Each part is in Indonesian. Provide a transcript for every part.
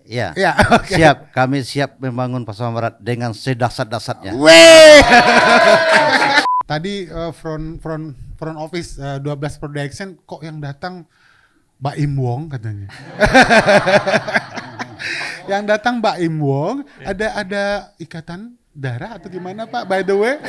Ya, Ya, oke. siap. Kami siap membangun Pasaman Barat dengan sedasat-dasatnya. Weh. Tadi front office 12 production kok yang datang Mbak Im Wong katanya. Yang datang Mbak Im Wong, ada ikatan darah atau gimana Pak? By the way,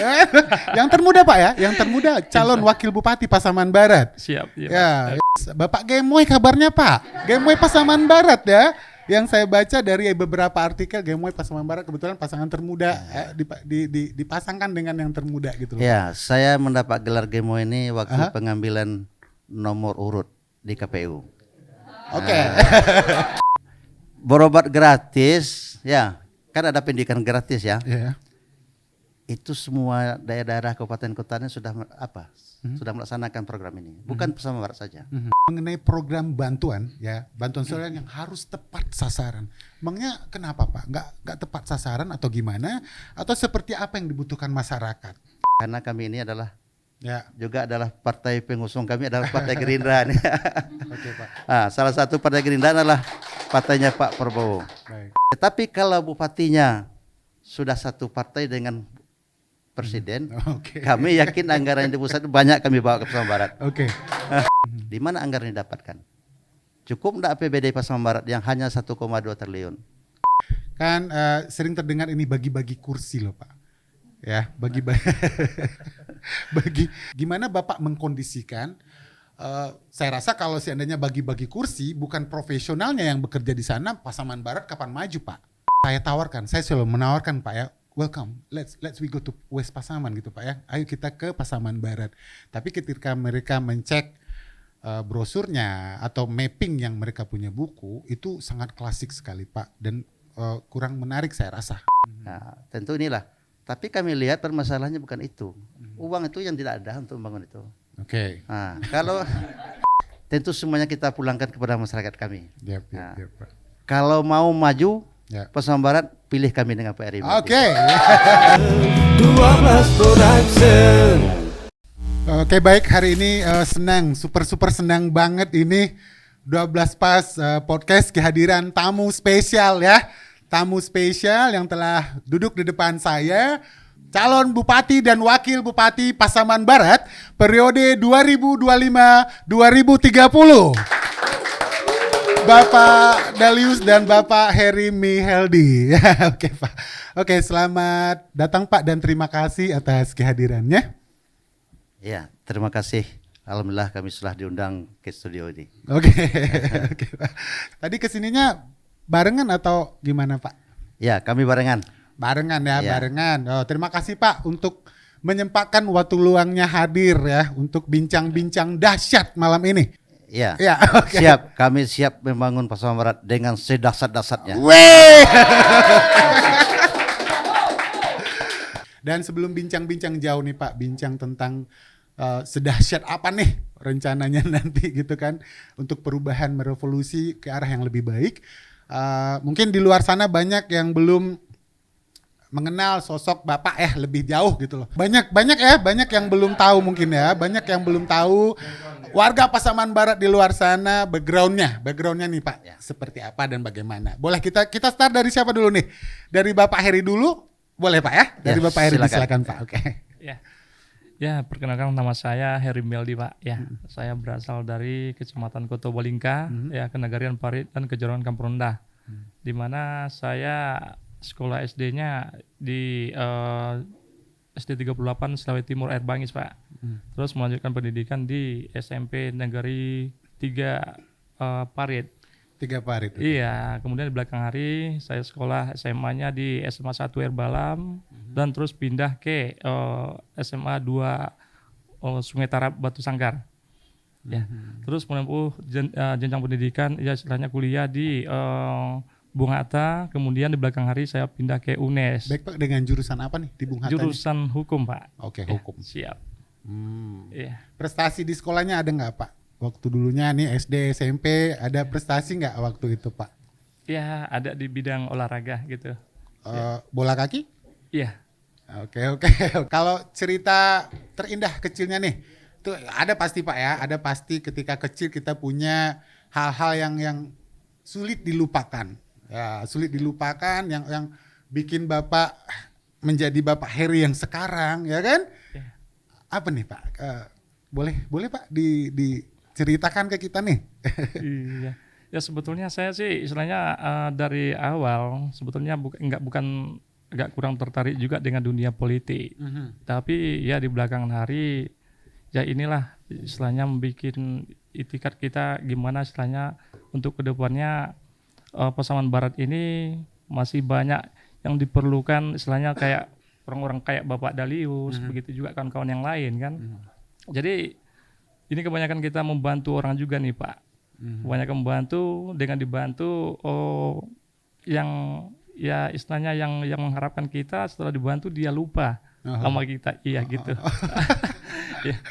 yang termuda Pak ya, yang termuda calon wakil bupati Pasaman Barat. Siap. Ya, Bapak Gemoy kabarnya Pak. Gemoy Pasaman Barat ya. Yang saya baca dari beberapa artikel Gemoy Pasaman Barat kebetulan pasangan termuda dipasangkan dengan yang termuda gitu loh. Ya, saya mendapat gelar Gemo ini waktu pengambilan nomor urut di KPU. Oke. Berobat gratis, ya, kan ada pendidikan gratis ya. Ya. Itu semua daerah-daerah kabupaten kotanya sudah sudah melaksanakan program ini, bukan Pasaman Barat saja. Mengenai program bantuan ya, bantuan sosial yang harus tepat sasaran. Emangnya kenapa Pak? Nggak tepat sasaran atau gimana? Atau seperti apa yang dibutuhkan masyarakat? Karena kami ini adalah juga adalah partai pengusung kami adalah Partai Gerindra. Oke Pak. Nah, salah satu Partai Gerindra adalah partainya Pak Prabowo. Baik. Tetapi kalau bupatinya sudah satu partai dengan presiden, kami yakin anggaran yang di pusat banyak kami bawa ke Pasaman Barat. Oke. Di mana anggaran didapatkan? Cukup enggak APBD Pasaman Barat yang hanya 1,2 triliun? Kan sering terdengar ini bagi-bagi kursi loh Pak. Ya, bagi gimana Bapak mengkondisikan saya rasa kalau seandainya bagi-bagi kursi bukan profesionalnya yang bekerja di sana, Pasaman Barat kapan maju Pak? Saya selalu menawarkan Pak ya, welcome, let's we go to West Pasaman gitu Pak ya. Ayo kita ke Pasaman Barat. Tapi ketika mereka mencek brosurnya atau mapping yang mereka punya buku itu sangat klasik sekali Pak dan kurang menarik saya rasa. Nah, tentu inilah. Tapi kami lihat permasalahannya bukan itu. Uang itu yang tidak ada untuk membangun itu. Oke. Nah, kalau tentu semuanya kita pulangkan kepada masyarakat kami. Yep, Nah, Pak. kalau mau maju Pasaman Barat, pilih kami dengan Pak Eri. Oke. 12 Production. Oke, baik, hari ini senang, super senang banget ini 12 Pas podcast kehadiran tamu spesial ya. Tamu spesial yang telah duduk di depan saya, calon bupati dan wakil bupati Pasaman Barat periode 2025-2030. Bapak Dalius dan Bapak Heri Miheldi. Oke Pak. Oke, selamat datang Pak dan terima kasih atas kehadirannya. Ya, terima kasih. Alhamdulillah kami sudah diundang ke studio ini. Oke, oke Pak. Tadi kesininya barengan atau gimana Pak? Ya, kami barengan. Barengan ya, Ya. barengan. Oh, terima kasih Pak untuk menyempatkan waktu luangnya hadir ya untuk bincang-bincang dahsyat malam ini. Ya, Ya, oke. siap. Kami siap membangun Pasaman Barat dengan sedasat-dasatnya. Weh. Dan sebelum bincang-bincang jauh nih Pak, bincang tentang sedahsyat apa nih rencananya nanti gitu kan untuk perubahan merevolusi ke arah yang lebih baik. Mungkin di luar sana banyak yang belum mengenal sosok Bapak lebih jauh gitu loh. Banyak yang belum tahu mungkin ya, banyak yang belum tahu warga Pasaman Barat di luar sana backgroundnya nih Pak, seperti apa dan bagaimana. Boleh kita start dari siapa dulu nih? Dari Bapak Heri dulu, boleh Pak ya? Dari Ya, Bapak Heri silakan silakan. Pak. Oke. Ya, perkenalkan nama saya Heri Miheldi Pak. Ya, saya berasal dari Kecamatan Koto Bolingka, ya, Kenagarian Parit dan Kejoran Kampung Rendah. Di mana saya sekolah SD-nya di SD 38 Sulawesi Timur Air Bangis Pak. Terus melanjutkan pendidikan di SMP Negeri 3 Parit. 3 Parit. Iya, kemudian di belakang hari saya sekolah SMA-nya di SMA 1 Air Balam dan terus pindah ke SMA 2 Sungai Tarap Batu Sanggar. Ya. Terus menempuh jenjang pendidikan ya istilahnya kuliah di Bung Hatta, kemudian di belakang hari saya pindah ke UNES. Baik Pak, dengan jurusan apa nih di Bung Hatta? Jurusan hukum Pak. Oke, Ya, hukum. siap. Iya. Prestasi di sekolahnya ada nggak Pak? Waktu dulunya nih SD, SMP ada prestasi nggak waktu itu Pak? Ya, ada di bidang olahraga gitu. Bola kaki? Iya. Oke. Kalau cerita terindah kecilnya nih, itu ada pasti Pak ya, ada pasti ketika kecil kita punya hal-hal yang sulit dilupakan. Ya, sulit dilupakan yang bikin Bapak menjadi Bapak Heri yang sekarang, ya kan? Ya. Apa nih Pak? Boleh Pak diceritakan ke kita nih. Iya. Ya sebetulnya saya sih istilahnya dari awal sebetulnya agak kurang tertarik juga dengan dunia politik. Tapi ya di belakangan hari ya inilah istilahnya membuat itikat kita gimana istilahnya untuk kedepannya Pasaman Barat ini masih banyak yang diperlukan istilahnya kayak orang-orang kayak Bapak Dalius, begitu juga kawan-kawan yang lain kan. Jadi ini kebanyakan kita membantu orang juga nih Pak. Kebanyakan membantu, dengan dibantu yang ya istilahnya yang mengharapkan kita setelah dibantu dia lupa sama kita. Iya gitu. Ya.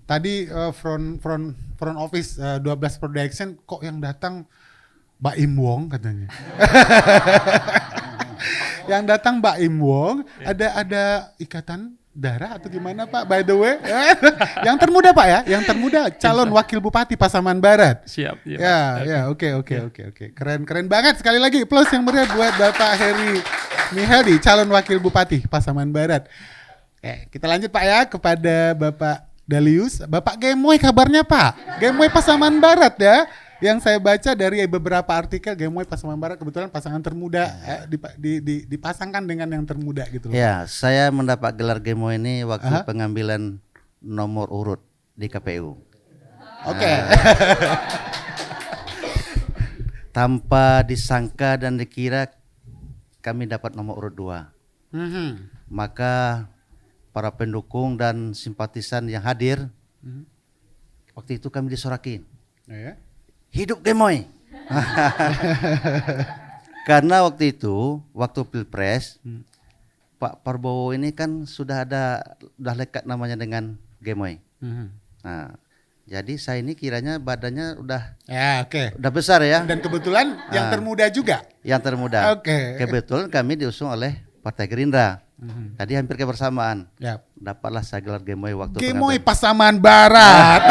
Tadi front office 12 production kok yang datang Mbak Im Wong katanya. Yang datang Mbak Im Wong, ada ikatan darah atau gimana Pak? By the way, yang termuda Pak ya, yang termuda calon wakil bupati Pasaman Barat. Siap. Ya, oke. Keren banget, sekali lagi plus yang meriah buat Bapak Heri Miheldi, calon wakil bupati Pasaman Barat. Kita lanjut Pak ya kepada Bapak Dalius. Bapak Gemoy kabarnya Pak? Gemoy Pasaman Barat ya. Yang saya baca dari beberapa artikel Gemoy Pasaman Barat kebetulan pasangan termuda dipasangkan dengan yang termuda gitu loh. Ya, saya mendapat gelar Gemoy ini waktu pengambilan nomor urut di KPU. Oke. Tanpa disangka dan dikira kami dapat nomor urut 2. Maka para pendukung dan simpatisan yang hadir waktu itu kami disorakin. Ya. Hidup Gemoy. Karena waktu itu, waktu Pilpres, Pak Prabowo ini kan sudah lekat namanya dengan Gemoy. Nah, jadi saya ini kiranya badannya udah besar ya. Dan kebetulan yang termuda juga. Yang termuda. Oke. Kebetulan kami diusung oleh Partai Gerindra. Tadi hampir kebersamaan. Yap. Dapatlah saya gelar Gemoy waktu Gemoy pengambilan. Pasaman Barat.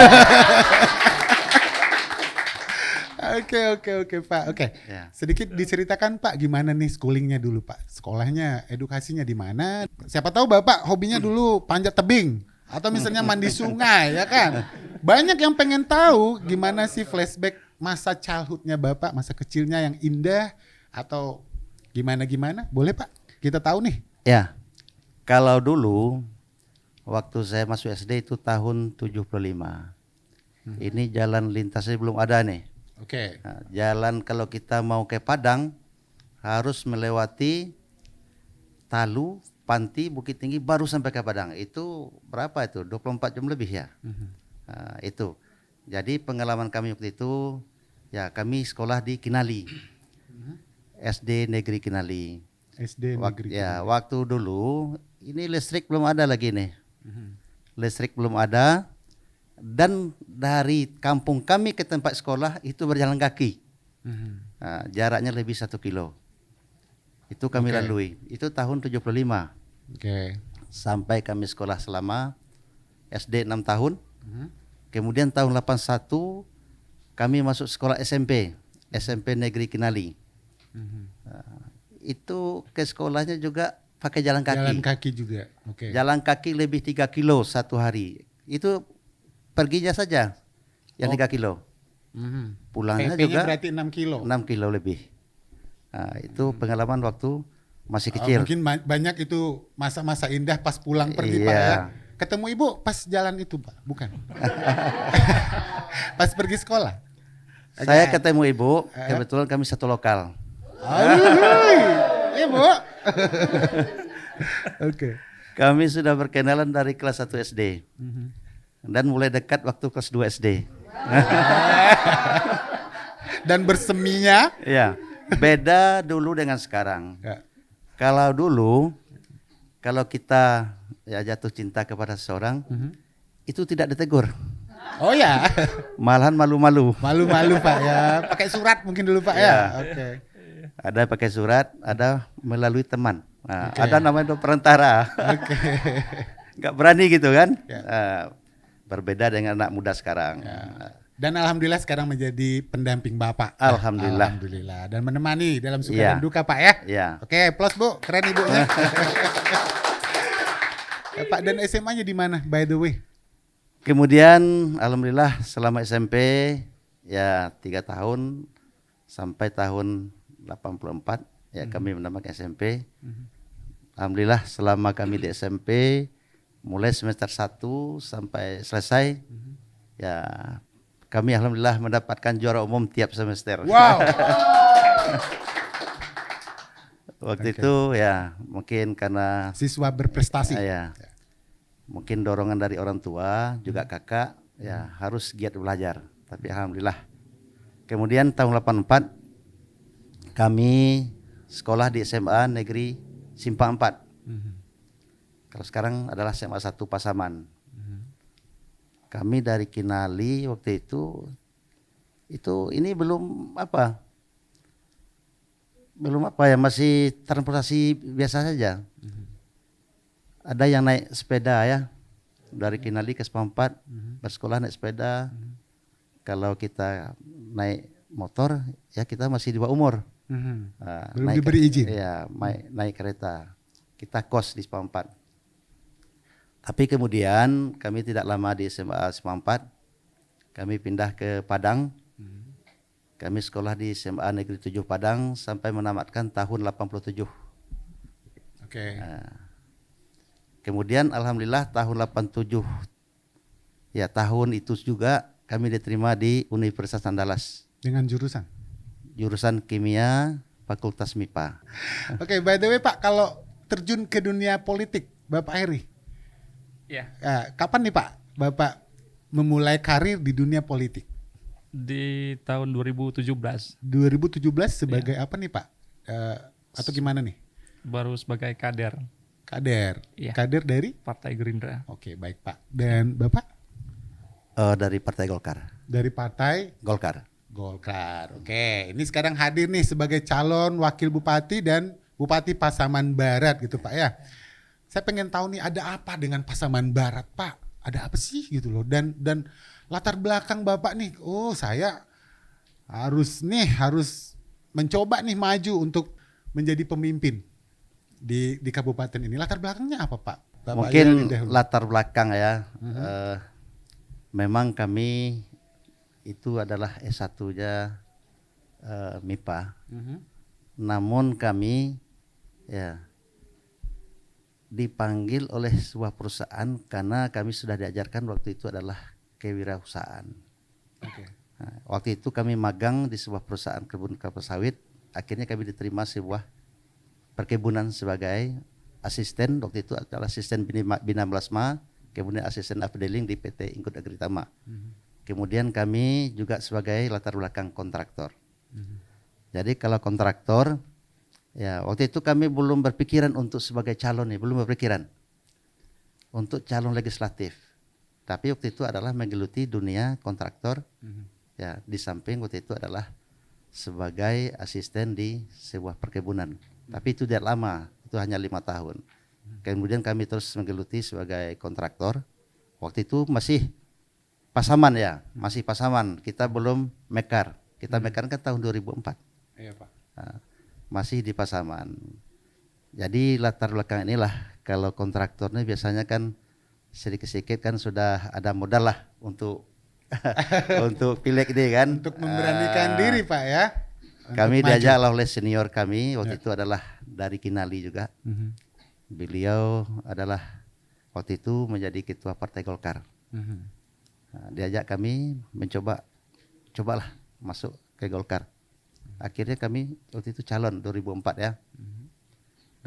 Oke Pak. Oke. Ya. Sedikit diceritakan Pak gimana nih schoolingnya dulu Pak. Sekolahnya, edukasinya di mana? Siapa tahu Bapak hobinya dulu panjat tebing atau misalnya mandi sungai ya kan. Banyak yang pengen tahu gimana sih flashback masa childhoodnya Bapak, masa kecilnya yang indah atau gimana. Boleh Pak? Kita tahu nih. Ya. Kalau dulu waktu saya masuk SD itu tahun 75. Ini jalan lintasnya belum ada nih. Oke. Nah, jalan kalau kita mau ke Padang harus melewati Talu, Panti, Bukit Tinggi baru sampai ke Padang. Itu berapa itu? 24 jam lebih ya. Nah, itu. Jadi pengalaman kami waktu itu ya kami sekolah di Kinali. SD Negeri Kinali. SD Negeri. Waktu dulu ini listrik belum ada lagi nih. Listrik belum ada. Dan dari kampung kami ke tempat sekolah itu berjalan kaki. Nah, jaraknya lebih 1 kilo. Itu kami lalui. Itu tahun 75. Sampai kami sekolah selama SD 6 tahun. Kemudian tahun 81 kami masuk sekolah SMP. SMP Negeri Kinali. Itu ke sekolahnya juga pakai jalan kaki. Jalan kaki juga. Jalan kaki lebih 3 kilo satu hari. Itu perginya saja yang 3 kilo. Pulangnya juga berarti 6 kilo. 6 kilo lebih. Nah, itu pengalaman waktu masih kecil. Mungkin banyak itu masa-masa indah pas pulang pergi Pak ya. Ketemu ibu pas jalan itu Pak, bukan? Pas pergi sekolah. Saya ketemu ibu, kebetulan kami satu lokal. Ibu. Oke. Kami sudah berkenalan dari kelas 1 SD. Dan mulai dekat waktu kelas 2 SD. Dan berseminya beda dulu dengan sekarang. Kalau dulu kalau kita jatuh cinta kepada seseorang itu tidak ditegur. Oh ya. Malahan malu-malu. Malu-malu Pak ya. Pakai surat mungkin dulu Pak ya. Oke. Ada pakai surat, ada melalui teman. Nah, ada namanya perantara. Nggak berani gitu kan. Berbeda dengan anak muda sekarang. Dan alhamdulillah sekarang menjadi pendamping Bapak. Alhamdulillah. Alhamdulillah. Dan menemani dalam suka Iya. dan duka Pak ya. Ya. Oke, plus Bu, keren ibunya. Ya, Pak, dan SMA-nya di mana by the way? Kemudian alhamdulillah selama SMP ya 3 tahun sampai tahun 84 ya kami menambah SMP. Alhamdulillah selama kami di SMP mulai semester 1 sampai selesai ya kami alhamdulillah mendapatkan juara umum tiap semester. Wow. Waktu itu ya mungkin karena Siswa berprestasi. ya mungkin dorongan dari orang tua juga kakak ya harus giat belajar. Tapi alhamdulillah. Kemudian tahun 84 kami sekolah di SMA Negeri Simpang 4. Kalau sekarang adalah SMA 1 Pasaman. Kami dari Kinali waktu itu ini belum apa ya, masih transportasi biasa saja. Ada yang naik sepeda ya dari Kinali ke Simpang 4 bersekolah naik sepeda. Kalau kita naik motor ya kita masih di bawah umur. Nah, Belum diberi izin. Ya, naik kereta. Kita kos di Simpang 4. Tapi kemudian kami tidak lama di SMA Simpang 4. Kami pindah ke Padang. Kami sekolah di SMA Negeri 7 Padang sampai menamatkan tahun 87. Oke. Kemudian alhamdulillah tahun 87 ya tahun itu juga kami diterima di Universitas Andalas. Dengan jurusan. Jurusan Kimia Fakultas MIPA. Oke, by the way Pak, kalau terjun ke dunia politik, Bapak Heri, Ya, kapan nih Pak Bapak memulai karir di dunia politik? di tahun 2017 2017 sebagai apa nih Pak? Atau gimana nih? baru sebagai kader Kader. Iya. Kader dari? Partai Gerindra. Oke, baik Pak. Dan Bapak? Dari Partai Golkar. Dari Partai Golkar. Golkar. Oke, ini sekarang hadir nih sebagai calon wakil bupati dan Bupati Pasaman Barat gitu Pak ya. Saya pengen tahu nih ada apa dengan Pasaman Barat Pak? Ada apa sih gitu loh? Dan latar belakang Bapak nih, oh saya harus mencoba nih maju untuk menjadi pemimpin di kabupaten ini. Latar belakangnya apa Pak? Bapak Mungkin Yali dahulu. latar belakang ya. Memang kami itu adalah S1-nya MIPA. Namun kami ya dipanggil oleh sebuah perusahaan karena kami sudah diajarkan waktu itu adalah kewirausahaan. Oke. Nah, waktu itu kami magang di sebuah perusahaan kebun kelapa sawit. Akhirnya kami diterima sebuah perkebunan sebagai asisten. Waktu itu adalah asisten Bina Melasma, kemudian asisten afdeling di PT Ingkut Agritama. Kemudian kami juga sebagai latar belakang kontraktor. Jadi kalau kontraktor, ya waktu itu kami belum berpikiran untuk sebagai calon nih, belum berpikiran untuk calon legislatif. Tapi waktu itu adalah menggeluti dunia kontraktor. Ya di samping waktu itu adalah sebagai asisten di sebuah perkebunan. Tapi itu tidak lama, itu hanya 5 tahun. Kemudian kami terus menggeluti sebagai kontraktor. Waktu itu masih Pasaman ya, masih Pasaman. Kita belum Mekar. Kita Mekar kan tahun 2004. Iya Pak. Nah, masih di Pasaman. Jadi latar belakang inilah kalau kontraktornya biasanya kan sedikit-sedikit kan sudah ada modal lah untuk untuk pileg ini kan. Untuk memberanikan diri Pak ya. Kami Untuk diajak maju. oleh senior kami waktu itu adalah dari Kinali juga. Beliau adalah waktu itu menjadi ketua Partai Golkar. Nah, diajak kami cobalah masuk ke Golkar. Akhirnya kami waktu itu calon 2004 ya.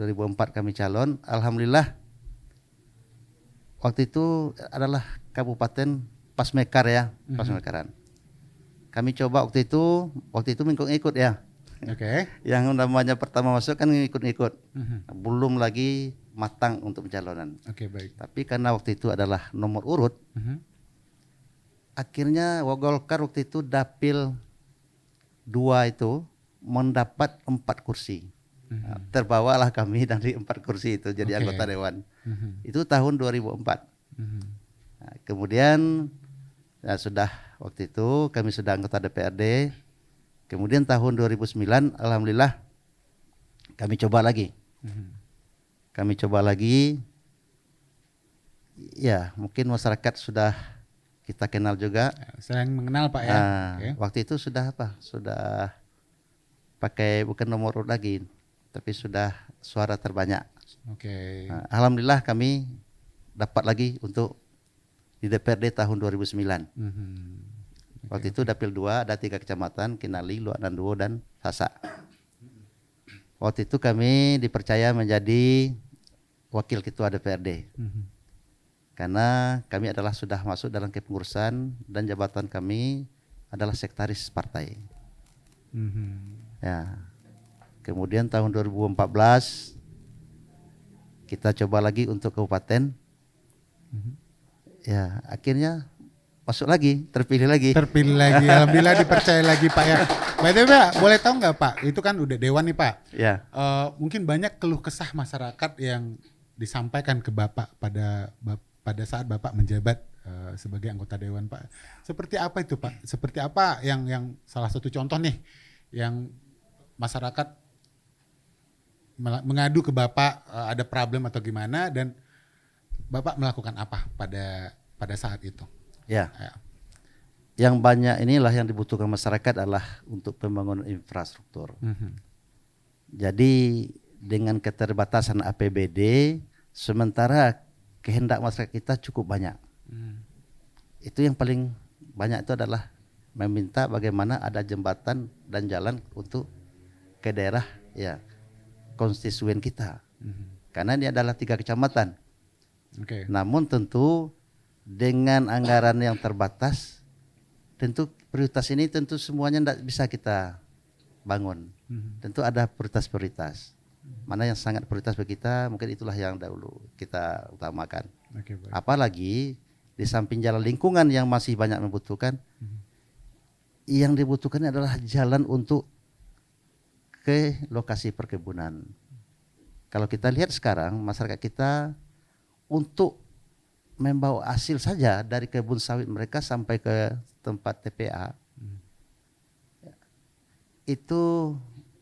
2004 kami calon. Alhamdulillah waktu itu adalah Kabupaten Pasmekar ya, Pasmekaran. Kami coba waktu itu mengikut ya. Oke. Yang namanya pertama masuk kan ngikut-ngikut. Belum lagi matang untuk pencalonan. Oke, baik. Tapi karena waktu itu adalah nomor urut, akhirnya Golkar waktu itu dapil 2 itu mendapat 4 kursi. Nah, terbawalah kami dari 4 kursi itu jadi Oke. anggota dewan. Itu tahun 2004. Nah, kemudian Ya sudah, waktu itu kami sudah anggota DPRD. Kemudian tahun 2009 alhamdulillah kami coba lagi. Kami coba lagi. Ya, mungkin masyarakat sudah kita kenal juga. Sering mengenal Pak ya. Oke. Waktu itu sudah apa? Sudah pakai bukan nomor urut lagi, tapi sudah suara terbanyak. Oke. Alhamdulillah kami dapat lagi untuk di DPRD tahun 2009. Waktu itu Dapil 2 ada 3 kecamatan, Kinali, Luak Nanduo, dan Sasak. Waktu itu kami dipercaya menjadi wakil ketua DPRD. Karena kami adalah sudah masuk dalam kepengurusan dan jabatan kami adalah sekretaris partai. Ya. Kemudian tahun 2014 kita coba lagi untuk kabupaten. Ya, akhirnya masuk lagi, terpilih lagi. Terpilih lagi, alhamdulillah dipercaya lagi Pak ya. By the way Pak, boleh tahu nggak Pak, itu kan udah dewan nih Pak. Ya. Mungkin banyak keluh kesah masyarakat yang disampaikan ke Bapak pada saat Bapak menjabat sebagai anggota dewan Pak. Seperti apa itu Pak? Seperti apa yang salah satu contoh nih yang masyarakat mengadu ke Bapak ada problem atau gimana, dan Bapak melakukan apa pada saat itu? Ya. Ya. Yang banyak inilah yang dibutuhkan masyarakat adalah untuk pembangunan infrastruktur. Jadi dengan keterbatasan APBD, sementara kehendak masyarakat kita cukup banyak. Itu yang paling banyak itu adalah meminta bagaimana ada jembatan dan jalan untuk ke daerah ya konstituen kita. Karena ini adalah 3 kecamatan. Oke. Namun tentu dengan anggaran yang terbatas, tentu prioritas ini tentu semuanya tidak bisa kita bangun. Tentu ada prioritas-prioritas. Mana yang sangat prioritas bagi kita, mungkin itulah yang dahulu kita utamakan. Oke, baik. Apalagi di samping jalan lingkungan yang masih banyak membutuhkan, yang dibutuhkan adalah jalan untuk ke lokasi perkebunan. Kalau kita lihat sekarang masyarakat kita untuk membawa hasil saja dari kebun sawit mereka sampai ke tempat TPA itu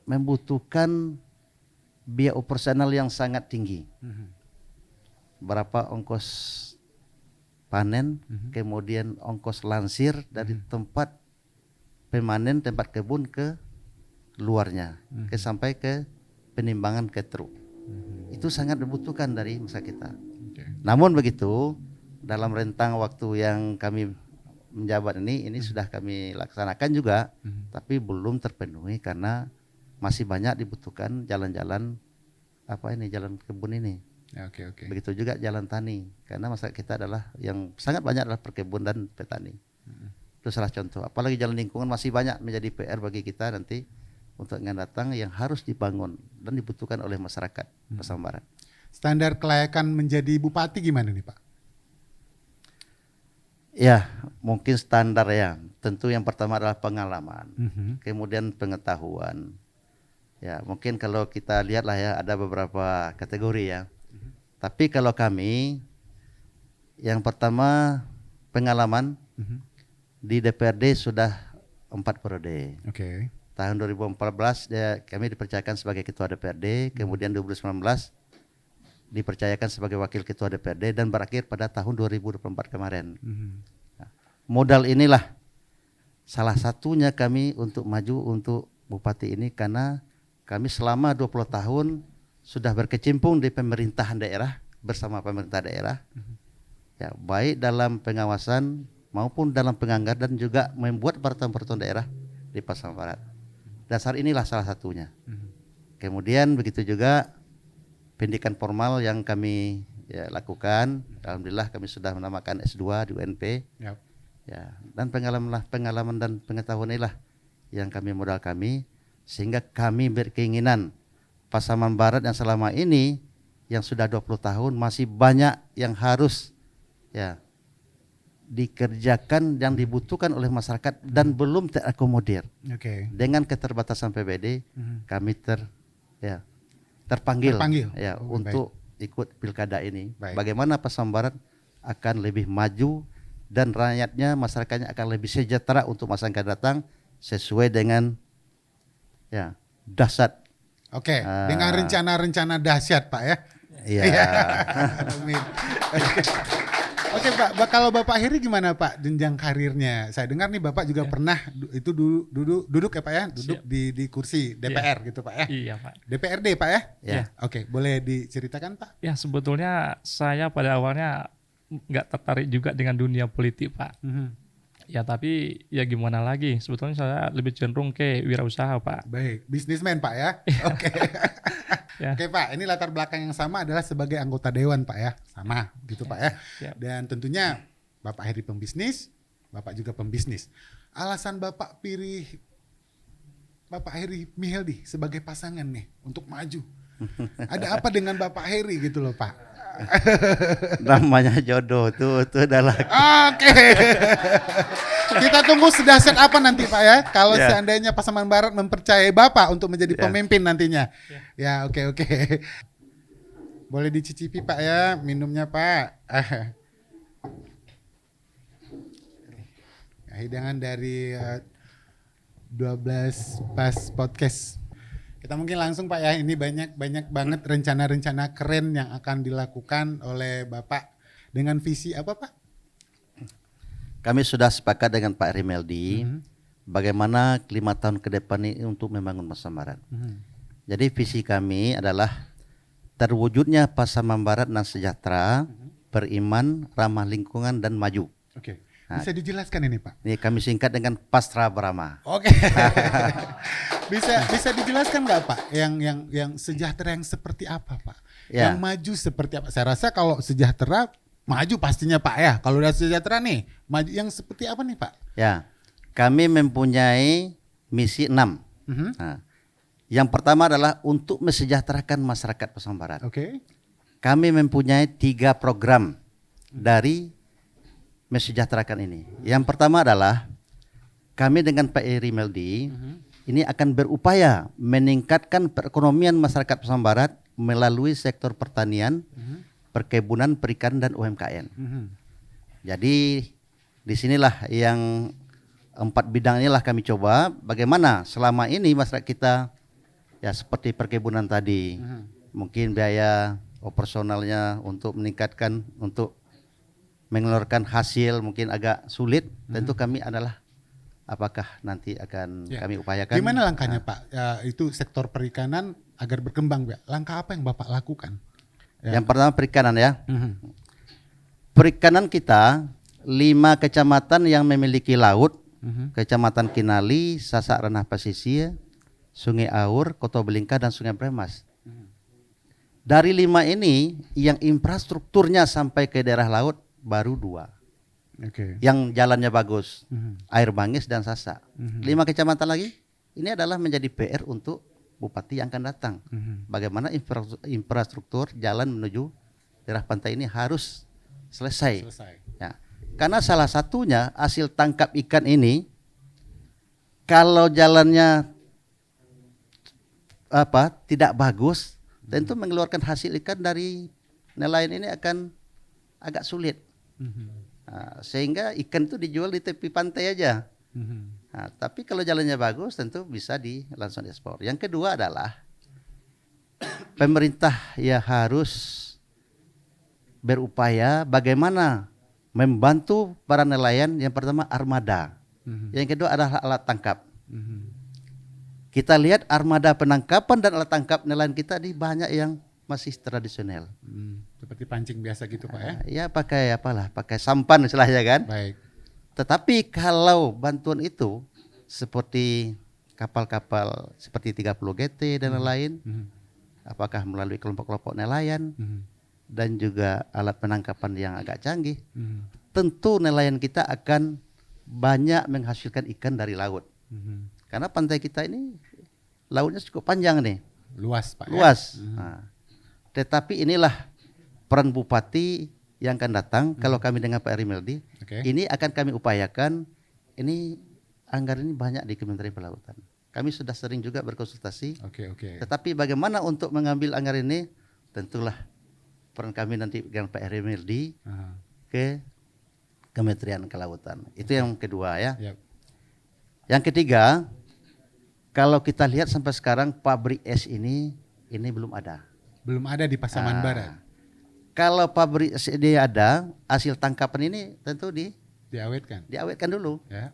membutuhkan biaya operasional yang sangat tinggi. Berapa ongkos panen, kemudian ongkos lansir dari tempat pemanen tempat kebun ke luarnya, sampai ke penimbangan ke truk. Itu sangat dibutuhkan dari masyarakat kita. Namun begitu, dalam rentang waktu yang kami menjabat ini sudah kami laksanakan juga, tapi belum terpenuhi karena masih banyak dibutuhkan jalan-jalan jalan kebun ini. Oke. Begitu juga jalan tani, karena masyarakat kita adalah yang sangat banyak adalah perkebun dan petani. Itu salah contoh. Apalagi jalan lingkungan masih banyak menjadi PR bagi kita nanti untuk yang datang yang harus dibangun dan dibutuhkan oleh masyarakat Pasaman Barat. Standar kelayakan menjadi bupati gimana nih Pak? Ya, mungkin standar ya. Tentu yang pertama adalah pengalaman, kemudian pengetahuan. Ya, mungkin kalau kita lihatlah ya ada beberapa kategori ya. Tapi kalau kami, yang pertama pengalaman di DPRD sudah 4 periode. Oke. Tahun 2014 kami dipercayakan sebagai ketua DPRD, kemudian 2019 dipercayakan sebagai wakil ketua DPRD dan berakhir pada tahun 2024 kemarin. Nah, modal inilah salah satunya kami untuk maju untuk bupati ini karena kami selama 20 tahun sudah berkecimpung di pemerintahan daerah bersama pemerintah daerah. Ya, baik dalam pengawasan maupun dalam penganggaran dan juga membuat peraturan-peraturan daerah di Pasaman Barat. Dasar inilah salah satunya. Kemudian begitu juga pendidikan formal yang kami lakukan, alhamdulillah kami sudah menamakan S2 di UNP. Yep. Ya, dan pengalaman dan pengetahuan inilah yang kami modal kami sehingga kami berkeinginan Pasaman Barat yang selama ini yang sudah 20 tahun masih banyak yang harus dikerjakan yang dibutuhkan oleh masyarakat dan belum terakomodir. Oke. Dengan keterbatasan PBD kami terpanggil ya untuk ikut pilkada ini. Baik. Bagaimana Pasaman Barat akan lebih maju dan rakyatnya, masyarakatnya akan lebih sejahtera untuk masa yang akan datang sesuai dengan ya dahsyat. Oke, dengan rencana-rencana dahsyat Pak ya. Iya. Amin. Oke Pak, kalau Bapak Heri gimana Pak jenjang karirnya? Saya dengar nih Bapak juga pernah itu duduk ya Pak ya, duduk di kursi DPR gitu Pak ya. Iya Pak. DPRD Pak ya? Ya. Oke, boleh diceritakan Pak? Ya sebetulnya saya pada awalnya nggak tertarik juga dengan dunia politik Pak. Ya tapi ya gimana lagi, sebetulnya saya lebih cenderung ke wirausaha Pak. Baik, bisnismen Pak ya. Oke. Ya. Oke Pak, ini latar belakang yang sama adalah sebagai anggota dewan Pak ya. Sama gitu Pak ya. Siap. Dan tentunya Bapak Heri pembisnis, Bapak juga pembisnis. Alasan Bapak pilih Bapak Heri Miheldi sebagai pasangan nih untuk maju. Ada apa dengan Bapak Heri gitu loh Pak? Namanya jodoh itu adalah Oke. Kita tunggu sedahsyat apa nanti Pak ya. Kalau Ya. seandainya Pasaman Barat mempercayai Bapak untuk menjadi Ya. pemimpin nantinya. Ya oke. Boleh dicicipi Pak ya minumnya Pak. Hidangan dari 12 pas podcast. Kita mungkin langsung Pak ya, ini banyak banget rencana-rencana keren yang akan dilakukan oleh Bapak dengan visi apa Pak? kami sudah sepakat dengan Pak Rimeldi bagaimana 5 tahun ke depan ini untuk membangun Pasaman Barat. Jadi visi kami adalah terwujudnya Pasaman Barat yang sejahtera, beriman, ramah lingkungan dan maju. Oke. Bisa dijelaskan ini Pak? Ini kami singkat dengan Pastra Brahma. Oke. bisa dijelaskan nggak Pak? Yang sejahtera yang seperti apa Pak? Ya. Yang maju seperti apa? Saya rasa kalau sejahtera maju pastinya Pak ya. Kalau udah sejahtera nih, maju yang seperti apa nih Pak? Ya, kami mempunyai misi 6. Nah, yang pertama adalah untuk mesejahterakan masyarakat Pasaman Barat. Oke. Kami mempunyai 3 program dari mesejahterakan ini. Yang pertama adalah kami dengan Pak Rimeldi ini akan berupaya meningkatkan perekonomian masyarakat Pasaman Barat melalui sektor pertanian, perkebunan, perikanan dan UMKM. Jadi disinilah yang 4 bidang inilah kami coba bagaimana selama ini masyarakat kita ya seperti perkebunan tadi mungkin biaya operasionalnya untuk meningkatkan untuk mengeluarkan hasil mungkin agak sulit. Tentu kami adalah apakah nanti akan kami upayakan. Gimana langkahnya Pak? Ya, itu sektor perikanan agar berkembang Pak. Langkah apa yang Bapak lakukan? Ya. Yang pertama perikanan ya. Perikanan kita 5 kecamatan yang memiliki laut, Kecamatan Kinali, Sasak Ranah Pasisir, Sungai Aur, Kota Belingka dan Sungai Bremas. Dari 5 ini yang infrastrukturnya sampai ke daerah laut baru 2. Oke. Yang jalannya bagus, Air Bangis dan Sasak. 5 kecamatan lagi, ini adalah menjadi PR untuk bupati yang akan datang. Bagaimana infrastruktur jalan menuju daerah pantai ini harus selesai. Ya. Karena salah satunya hasil tangkap ikan ini, kalau jalannya tidak bagus, tentu mengeluarkan hasil ikan dari nelayan ini akan agak sulit. Sehingga ikan itu dijual di tepi pantai aja. Nah, tapi kalau jalannya bagus tentu bisa langsung diekspor. Yang kedua adalah pemerintah ya harus berupaya bagaimana membantu para nelayan. Yang pertama armada, yang kedua adalah alat tangkap. Kita lihat armada penangkapan dan alat tangkap nelayan kita di banyak yang masih tradisional. Seperti pancing biasa gitu Pak ya? Ya pakai pakai sampan istilahnya kan. Baik. Tetapi kalau bantuan itu seperti kapal-kapal seperti 30 GT dan lain-lain, apakah melalui kelompok-kelompok nelayan dan juga alat penangkapan yang agak canggih, tentu nelayan kita akan banyak menghasilkan ikan dari laut. Karena pantai kita ini lautnya cukup panjang nih, Luas Pak. luas. Nah, tetapi inilah peran bupati yang akan datang kalau kami dengan Pak Rimeldi. Oke. Ini akan kami upayakan. Ini anggaran ini banyak di Kementerian Kelautan. Kami sudah sering juga berkonsultasi. Oke. Tetapi bagaimana untuk mengambil anggaran ini? Tentulah peran kami nanti dengan Pak Rimeldi ke Kementerian Kelautan. Itu yang kedua ya. Yap. Yang ketiga, kalau kita lihat sampai sekarang pabrik es ini belum ada. Belum ada di Pasaman Ah, Barat. Kalau pabrik es ini ada, hasil tangkapan ini tentu Diawetkan. diawetkan dulu. Ya.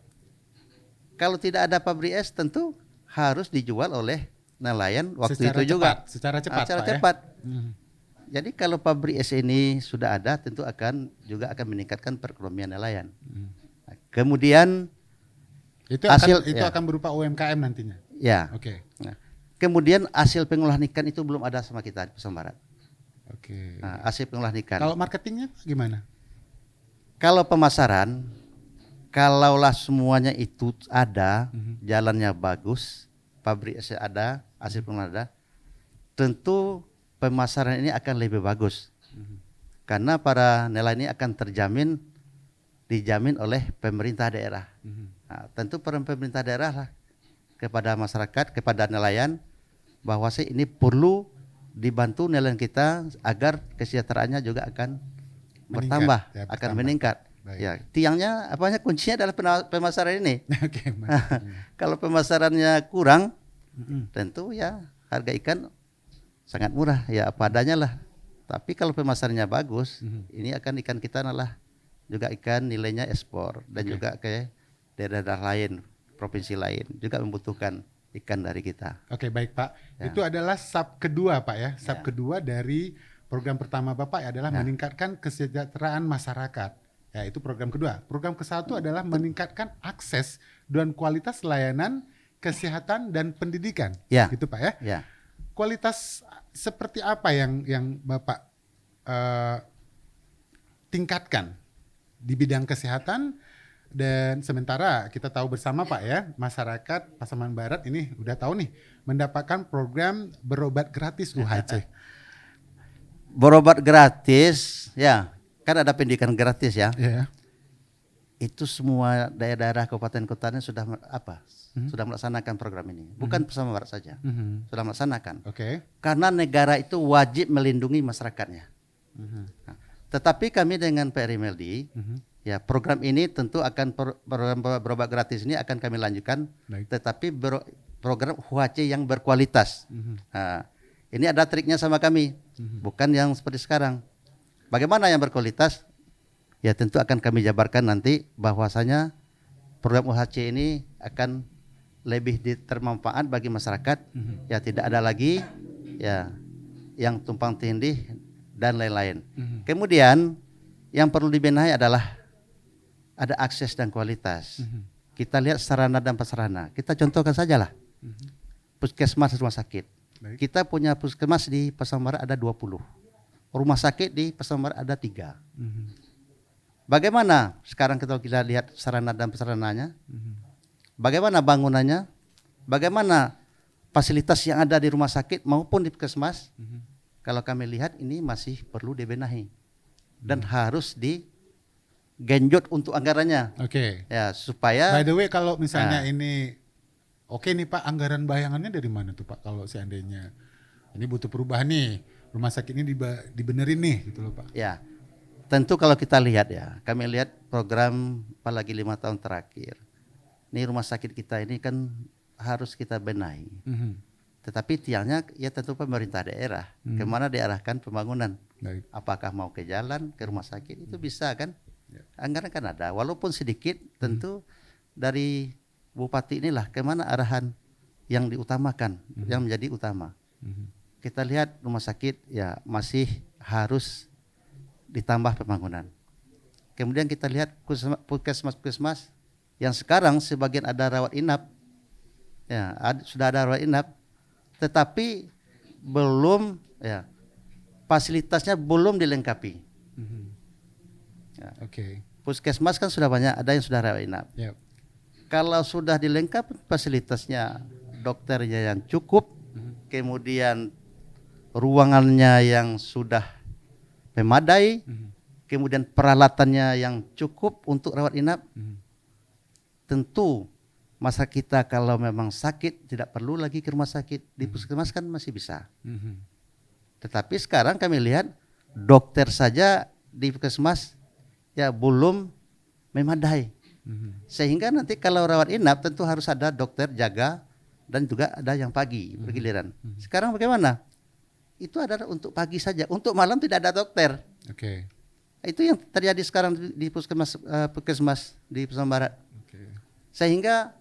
Kalau tidak ada pabrik es tentu harus dijual oleh nelayan waktu Secara itu juga. Secara cepat, Secara Pak, ya? cepat. Mhm. Jadi kalau pabrik es ini sudah ada tentu akan meningkatkan perekonomian nelayan. Nah, kemudian Itu Hasil, akan ya. akan berupa UMKM nantinya. ya, Oke. nah, kemudian hasil pengolahan ikan itu belum ada sama kita di Pasaman Barat. Oke. Nah, hasil pengolahan ikan. Kalau marketingnya gimana? Kalau pemasaran, kalaulah semuanya itu ada, jalannya bagus, pabrik es ada, hasil pengolahan ada, tentu pemasaran ini akan lebih bagus. Karena para nelayan ini akan dijamin oleh pemerintah daerah. Nah, tentu peran pemerintah daerah lah kepada masyarakat, kepada nelayan, bahwa ini perlu dibantu nelayan kita agar kesejahteraannya juga akan bertambah, ya, akan bertambah. meningkat. Baik. Ya, tiangnya kuncinya adalah pemasaran ini. Oke, Mas. Kalau pemasarannya kurang, Mhm. tentu ya harga ikan sangat murah, ya apa adanya lah. Tapi kalau pemasarannya bagus, ini akan ikan kita adalah juga ikan nilainya ekspor dan juga ke daerah-daerah lain, provinsi lain juga membutuhkan ikan dari kita. Oke, baik Pak. Ya. Itu adalah sub kedua Pak ya. Sub Ya. kedua dari program pertama Bapak adalah meningkatkan kesejahteraan masyarakat. Ya, itu program kedua. Program ke-1 adalah meningkatkan akses dan kualitas layanan kesehatan dan pendidikan. Ya. Gitu Pak ya. Ya, Kualitas seperti apa yang Bapak tingkatkan di bidang kesehatan? Dan sementara kita tahu bersama Pak ya, masyarakat Pasaman Barat ini udah tahu nih mendapatkan program berobat gratis UHC. berobat gratis, ya kan ada pendidikan gratis ya. Ya. Itu semua daerah-daerah kabupaten kotanya sudah sudah melaksanakan program ini. Bukan Pasaman Barat saja, sudah melaksanakan. Oke. Karena negara itu wajib melindungi masyarakatnya. Nah, tetapi kami dengan PRI Meldi, ya program ini tentu akan program berobat gratis ini akan kami lanjutkan, Baik. tetapi program UHC yang berkualitas. Nah, ini ada triknya sama kami, bukan yang seperti sekarang. Bagaimana yang berkualitas? Ya tentu akan kami jabarkan nanti bahwasanya program UHC ini akan lebih termanfaat bagi masyarakat. Ya tidak ada lagi ya yang tumpang tindih dan lain-lain. Kemudian yang perlu dibenahi adalah ada akses dan kualitas. Kita lihat sarana dan prasarana. Kita contohkan sajalah. Puskesmas rumah sakit. Baik. Kita punya puskesmas di Pasaman Barat ada 20. Rumah sakit di Pasaman Barat ada 3. Bagaimana sekarang kita lihat sarana dan prasarananya? Bagaimana bangunannya? Bagaimana fasilitas yang ada di rumah sakit maupun di puskesmas? Kalau kami lihat ini masih perlu dibenahi dan harus digenjot untuk anggarannya. Oke. Ya, supaya By the way, kalau misalnya ini oke nih Pak, anggaran bayangannya dari mana tuh Pak kalau seandainya ini butuh perubahan nih, rumah sakit ini dibenerin nih gitu loh Pak. ya, tentu kalau kita lihat ya, kami lihat program apalagi 5 tahun terakhir. Ini rumah sakit kita ini kan harus kita benahi. Tetapi tiangnya ya tentu pemerintah daerah. Kemana diarahkan pembangunan? Baik. Apakah mau ke jalan, ke rumah sakit itu bisa kan? Anggaran kan ada, walaupun sedikit tentu dari bupati inilah kemana arahan yang diutamakan, yang menjadi utama. Kita lihat rumah sakit ya masih harus ditambah pembangunan. Kemudian kita lihat puskesmas yang sekarang sebagian ada rawat inap, ya sudah ada rawat inap, tetapi belum ya fasilitasnya belum dilengkapi. Ya. Oke. Puskesmas kan sudah banyak, ada yang sudah rawat inap. Yap. Kalau sudah dilengkapi fasilitasnya, dokternya yang cukup, kemudian ruangannya yang sudah memadai, kemudian peralatannya yang cukup untuk rawat inap, tentu masa kita kalau memang sakit tidak perlu lagi ke rumah sakit, di puskesmas kan masih bisa. Tetapi sekarang kami lihat dokter saja di puskesmas ya belum memadai. Sehingga nanti kalau rawat inap tentu harus ada dokter jaga dan juga ada yang pagi bergiliran. Sekarang bagaimana? Itu adalah untuk pagi saja, untuk malam tidak ada dokter. Oke. Itu yang terjadi sekarang di puskesmas di Pasaman Barat. Oke. Sehingga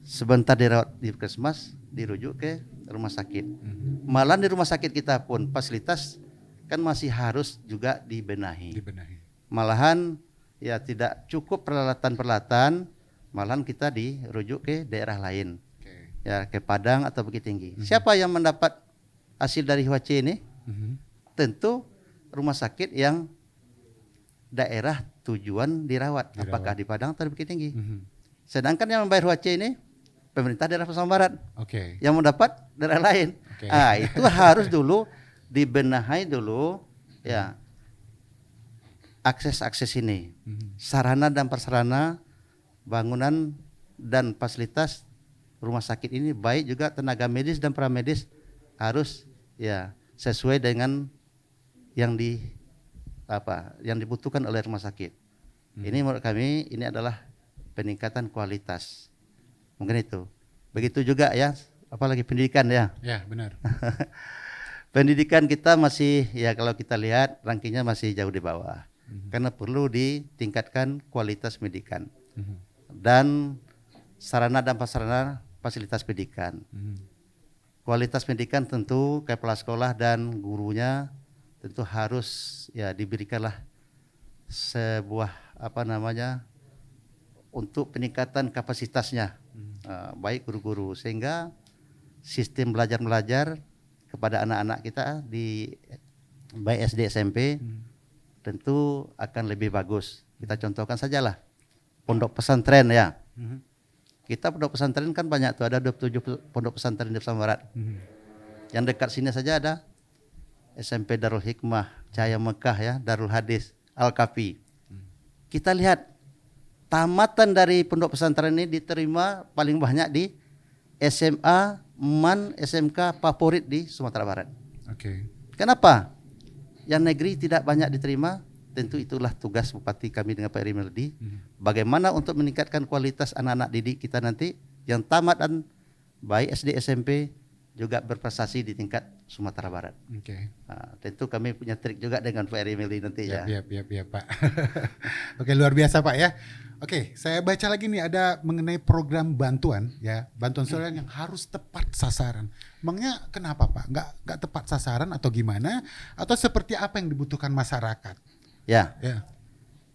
sebentar dirawat di puskesmas dirujuk ke rumah sakit. Malah di rumah sakit kita pun fasilitas kan masih harus juga dibenahi. Malahan ya tidak cukup peralatan-peralatan, malahan kita dirujuk ke daerah lain. Ya ke Padang atau Bukit Tinggi. Siapa yang mendapat hasil dari HC ini? Tentu rumah sakit yang daerah tujuan dirawat. Apakah di Padang atau di Bukit Tinggi. Sedangkan yang membayar HC ini pemerintah daerah Pasaman Barat. Yang mendapat daerah lain. Itu harus dulu dibenahi dulu ya akses ini. Sarana dan prasarana bangunan dan fasilitas rumah sakit ini baik juga tenaga medis dan paramedis harus ya sesuai dengan yang dibutuhkan oleh rumah sakit. Ini menurut kami ini adalah peningkatan kualitas. Mungkin itu. Begitu juga ya, apalagi pendidikan ya. Ya, benar. Pendidikan kita masih ya kalau kita lihat rankingnya masih jauh di bawah. Karena perlu ditingkatkan kualitas pendidikan. Dan sarana dan prasarana fasilitas pendidikan. Kualitas pendidikan tentu kepala sekolah dan gurunya tentu harus ya diberikanlah sebuah untuk peningkatan kapasitasnya baik guru-guru sehingga sistem belajar kepada anak-anak kita di baik SD SMP tentu akan lebih bagus. Kita contohkan sajalah pondok pesantren ya. Kita pondok pesantren kan banyak tuh, ada 27 pondok pesantren di Pasaman Barat. Yang dekat sini saja ada SMP Darul Hikmah, Cahaya Mekah ya, Darul Hadis, Al-Kafi. Kita lihat tamatan dari pondok pesantren ini diterima paling banyak di SMA, MAN, SMK favorit di Sumatera Barat. Kenapa? Yang negeri tidak banyak diterima. Tentu itulah tugas Bupati kami dengan Pak Heri Meldi. Bagaimana untuk meningkatkan kualitas anak-anak didik kita nanti yang tamat dan baik SD SMP juga berprestasi di tingkat Sumatera Barat. Tentu kami punya trik juga dengan Pak Heri Meldi nanti ya. Ya Pak. Oke, luar biasa Pak ya. Oke, saya baca lagi nih ada mengenai program bantuan ya, bantuan sosial yang harus tepat sasaran. Emangnya kenapa Pak? Nggak tepat sasaran atau gimana? Atau seperti apa yang dibutuhkan masyarakat? Ya.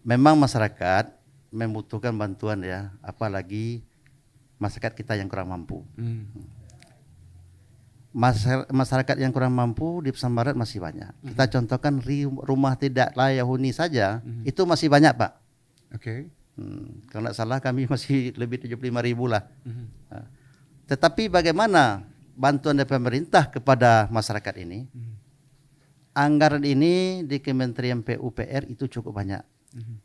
Memang masyarakat membutuhkan bantuan ya, apalagi masyarakat kita yang kurang mampu. Masyarakat yang kurang mampu di Pasaman Barat masih banyak. Kita contohkan rumah tidak layak huni saja, itu masih banyak Pak. Kalau tidak salah kami masih lebih 75.000 lah. Tetapi bagaimana bantuan dari pemerintah kepada masyarakat ini? Anggaran ini di Kementerian PUPR itu cukup banyak.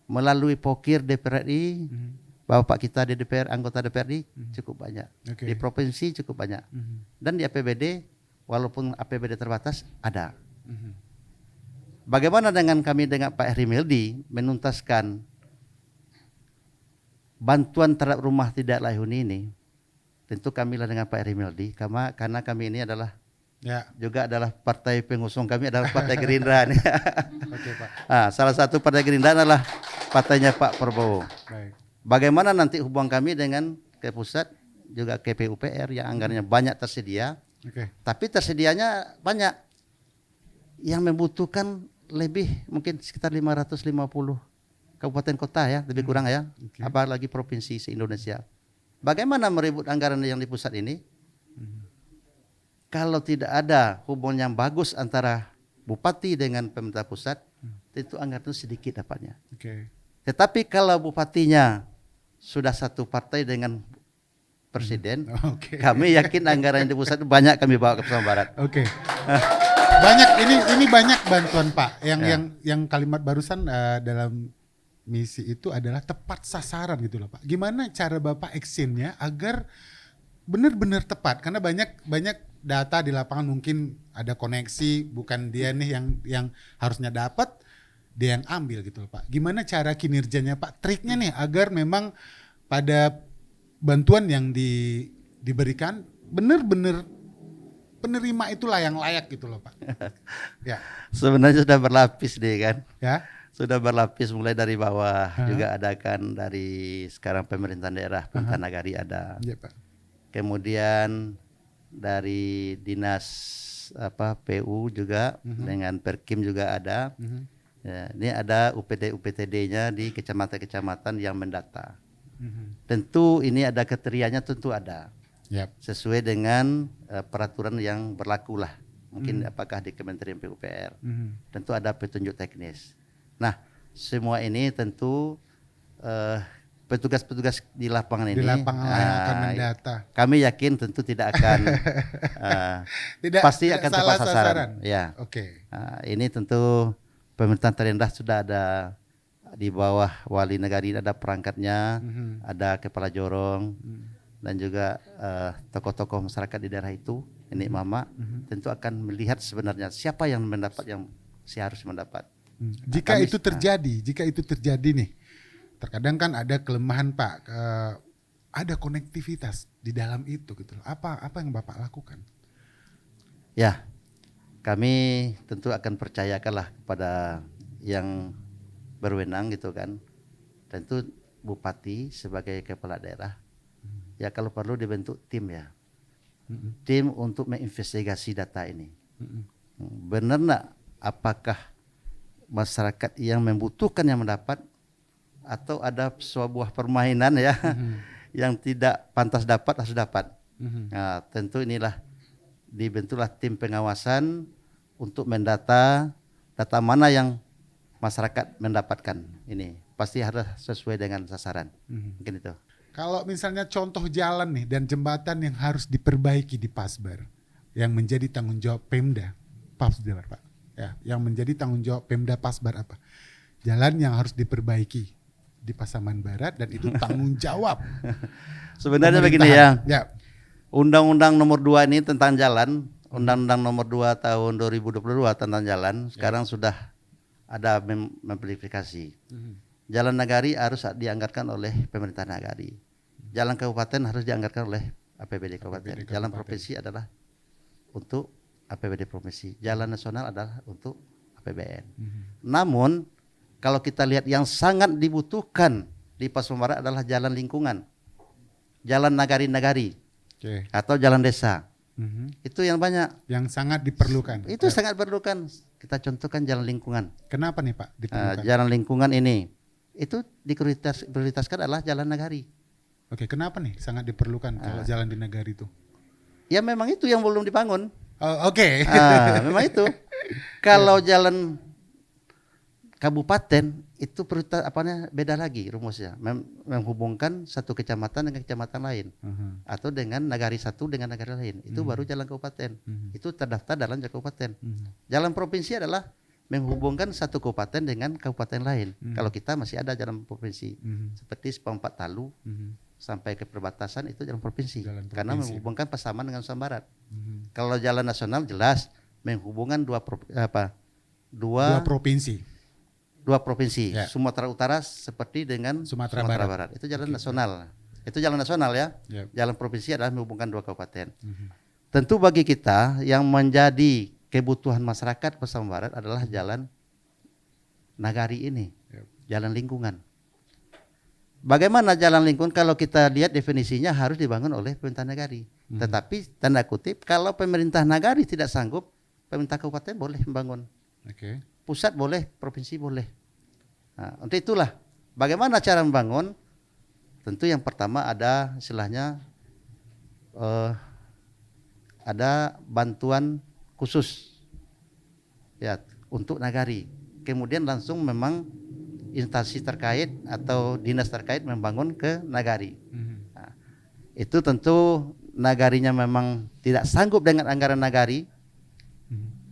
Melalui Pokir DPR RI, Bapak kita di DPR, anggota DPRD cukup banyak. Di provinsi cukup banyak. Dan di APBD, walaupun APBD terbatas, ada. Bagaimana dengan kami dengan Pak Heri Meldi menuntaskan bantuan terhadap rumah tidak layak huni ini? Tentu kamilah dengan Pak Heri Meldi, karena kami ini adalah juga adalah partai pengusung kami adalah Partai Gerindra. Pak. Salah satu Partai Gerindra adalah partainya Pak Prabowo. Bagaimana nanti hubungan kami dengan ke pusat juga ke PUPR yang anggarannya banyak tersedia, tapi tersedianya banyak yang membutuhkan lebih mungkin sekitar 550 kabupaten kota ya, lebih kurang ya, apalagi provinsi se-Indonesia. Bagaimana merebut anggaran yang di pusat ini? Kalau tidak ada hubungan yang bagus antara bupati dengan pemerintah pusat, tentu anggaran itu sedikit dapatnya. Tetapi kalau bupatinya sudah satu partai dengan presiden, kami yakin anggaran yang di pusat itu banyak kami bawa ke Pasaman Barat. Banyak ini banyak bantuan Pak. Yang kalimat barusan dalam misi itu adalah tepat sasaran gitu loh Pak. Gimana cara Bapak action-nya agar benar-benar tepat? Karena banyak data di lapangan mungkin ada koneksi, bukan dia nih yang harusnya dapat, dia yang ambil gitu loh Pak. Gimana cara kinerjanya Pak? Triknya nih agar memang pada bantuan yang diberikan benar-benar penerima itulah yang layak gitu loh Pak. Ya, Sebenarnya sudah berlapis deh kan. ya. Sudah berlapis mulai dari bawah juga ada kan, dari sekarang pemerintah daerah, pemerintah nagari ada. Iya Pak. Kemudian dari dinas PU juga dengan Perkim juga ada. Ya, ini ada UPTD-nya di kecamatan-kecamatan yang mendata. Tentu ini ada kriterianya, tentu ada. Yap. Sesuai dengan peraturan yang berlaku lah. Mungkin apakah di Kementerian PUPR. Tentu ada petunjuk teknis. Nah, semua ini tentu petugas-petugas di lapangan ini, Di lapangan yang akan mendata. kami yakin tentu tidak akan pasti akan salah tepat sasaran. Ya. Oke. Ini tentu pemerintahan terendah sudah ada di bawah wali negari, ada perangkatnya, ada kepala jorong, dan juga tokoh-tokoh masyarakat di daerah itu, ini mama, tentu akan melihat sebenarnya siapa yang mendapat, yang seharusnya mendapat. Jika itu terjadi nih, terkadang kan ada kelemahan Pak, ada konektivitas di dalam itu gitu. Apa yang Bapak lakukan? Ya, kami tentu akan percayakanlah kepada yang berwenang gitu kan. Tentu bupati sebagai kepala daerah, ya kalau perlu dibentuk tim ya, tim untuk menginvestigasi data ini. Benar nggak, apakah masyarakat yang membutuhkan yang mendapat, atau ada sebuah permainan ya yang tidak pantas dapat harus dapat. Nah, tentu inilah dibentuklah tim pengawasan untuk mendata data mana yang masyarakat mendapatkan. Ini pasti harus sesuai dengan sasaran. Mungkin itu. Kalau misalnya contoh jalan nih dan jembatan yang harus diperbaiki di Pasbar, yang menjadi tanggung jawab Pemda Pasbar Pak. Ya, yang menjadi tanggung jawab Pemda Pasbar apa? Jalan yang harus diperbaiki di Pasaman Barat, dan itu tanggung jawab. Sebenarnya begini ya. Ya. Undang-Undang nomor 2 ini tentang jalan, Undang-Undang nomor 2 tahun 2022 tentang jalan, sekarang sudah ada memverifikasi. Jalan nagari harus dianggarkan oleh pemerintah nagari. Jalan kabupaten harus dianggarkan oleh APBD kabupaten. Jalan provinsi adalah untuk APBD provinsi. Jalan nasional adalah untuk APBN. Namun kalau kita lihat yang sangat dibutuhkan di Pasaman Barat adalah jalan lingkungan, jalan nagari-nagari, atau jalan desa. Itu yang banyak. Yang sangat diperlukan. Itu sangat diperlukan. Kita contohkan jalan lingkungan. Kenapa nih Pak diperlukan? Jalan lingkungan ini itu diprioritaskan adalah jalan nagari. Oke, kenapa nih sangat diperlukan kalau jalan di nagari itu? Ya memang itu yang belum dibangun. Oke. Memang itu. Kalau jalan kabupaten itu prioritas beda lagi rumusnya, menghubungkan satu kecamatan dengan kecamatan lain, atau dengan nagari satu dengan nagari lain, itu baru jalan kabupaten. Itu terdaftar dalam jalan kabupaten. Jalan provinsi adalah menghubungkan satu kabupaten dengan kabupaten lain. Kalau kita masih ada jalan provinsi, seperti Sepampat Talu sampai ke perbatasan, itu jalan provinsi, karena menghubungkan Pasaman dengan Pasaman Barat. Kalau jalan nasional jelas menghubungkan dua provinsi, Ya. Sumatera Utara seperti dengan Sumatera Barat. Itu jalan nasional. Itu jalan nasional ya. Yep. Jalan provinsi adalah menghubungkan dua kabupaten. Tentu bagi kita yang menjadi kebutuhan masyarakat Pasaman Barat adalah jalan nagari ini, jalan lingkungan. Bagaimana jalan lingkungan? Kalau kita lihat definisinya harus dibangun oleh pemerintah nagari. Tetapi tanda kutip, kalau pemerintah nagari tidak sanggup, pemerintah kabupaten boleh membangun. Pusat boleh, provinsi boleh. Nah, untuk itulah bagaimana cara membangun? Tentu yang pertama ada istilahnya ada bantuan khusus ya untuk nagari. Kemudian langsung memang instansi terkait atau dinas terkait membangun ke nagari. Nah, itu tentu nagarinya memang tidak sanggup dengan anggaran nagari.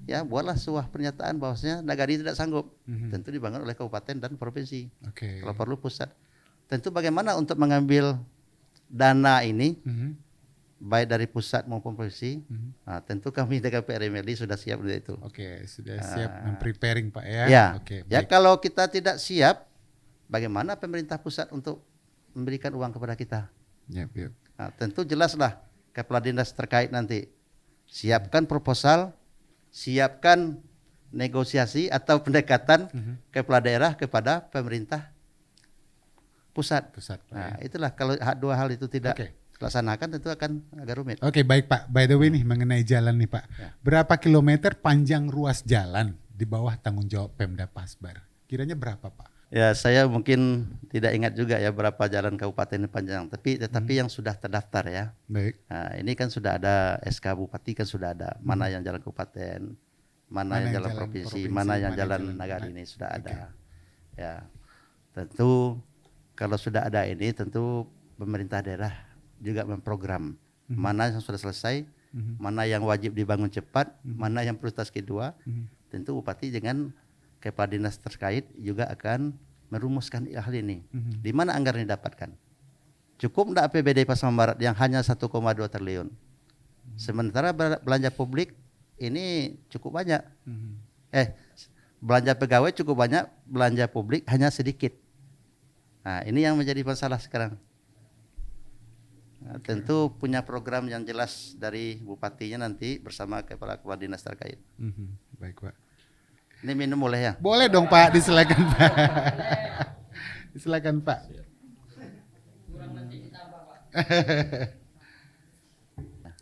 Ya, buatlah sebuah pernyataan bahwasanya nagari tidak sanggup. Tentu dibangun oleh kabupaten dan provinsi. Kalau perlu pusat. Tentu bagaimana untuk mengambil dana ini baik dari pusat maupun provinsi. Nah, tentu kami DKP RMLD sudah siap untuk itu. Oke, sudah siap preparing Pak ya. Ya, Oke, ya baik. kalau kita tidak siap, bagaimana pemerintah pusat untuk memberikan uang kepada kita? Yap, yap. Nah, tentu jelaslah kepala dinas terkait nanti siapkan proposal, siapkan negosiasi atau pendekatan kepala daerah kepada pemerintah pusat. Pusat Pak Nah, ya. itulah kalau dua hal itu tidak Oke. dilaksanakan tentu akan agak rumit. Oke, baik Pak. By the way nih mengenai jalan nih Pak. Ya. Berapa kilometer panjang ruas jalan di bawah tanggung jawab Pemda Pasbar? Kiranya berapa Pak? Ya, saya mungkin tidak ingat juga ya berapa jalan kabupaten yang panjang, tetapi yang sudah terdaftar ya. Baik. Nah, ini kan sudah ada SK Bupati kan sudah ada mana yang jalan kabupaten, mana yang jalan provinsi, mana yang jalan nagari ini sudah ada. Ya, tentu kalau sudah ada ini tentu pemerintah daerah juga memprogram mana yang sudah selesai, mana yang wajib dibangun cepat, mana yang prioritas kedua. Tentu Bupati dengan kepala dinas terkait juga akan merumuskan hal ini. Di mana anggaran didapatkan? Cukup enggak APBD Pasaman Barat yang hanya 1,2 triliun? Sementara belanja publik ini cukup banyak. Belanja pegawai cukup banyak, belanja publik hanya sedikit. Nah, ini yang menjadi masalah sekarang. Nah, tentu punya program yang jelas dari bupatinya nanti bersama kepala dinas terkait. Baik Pak. Ini minum boleh ya? Boleh dong Pak, disilakan Pak. Disilakan Pak.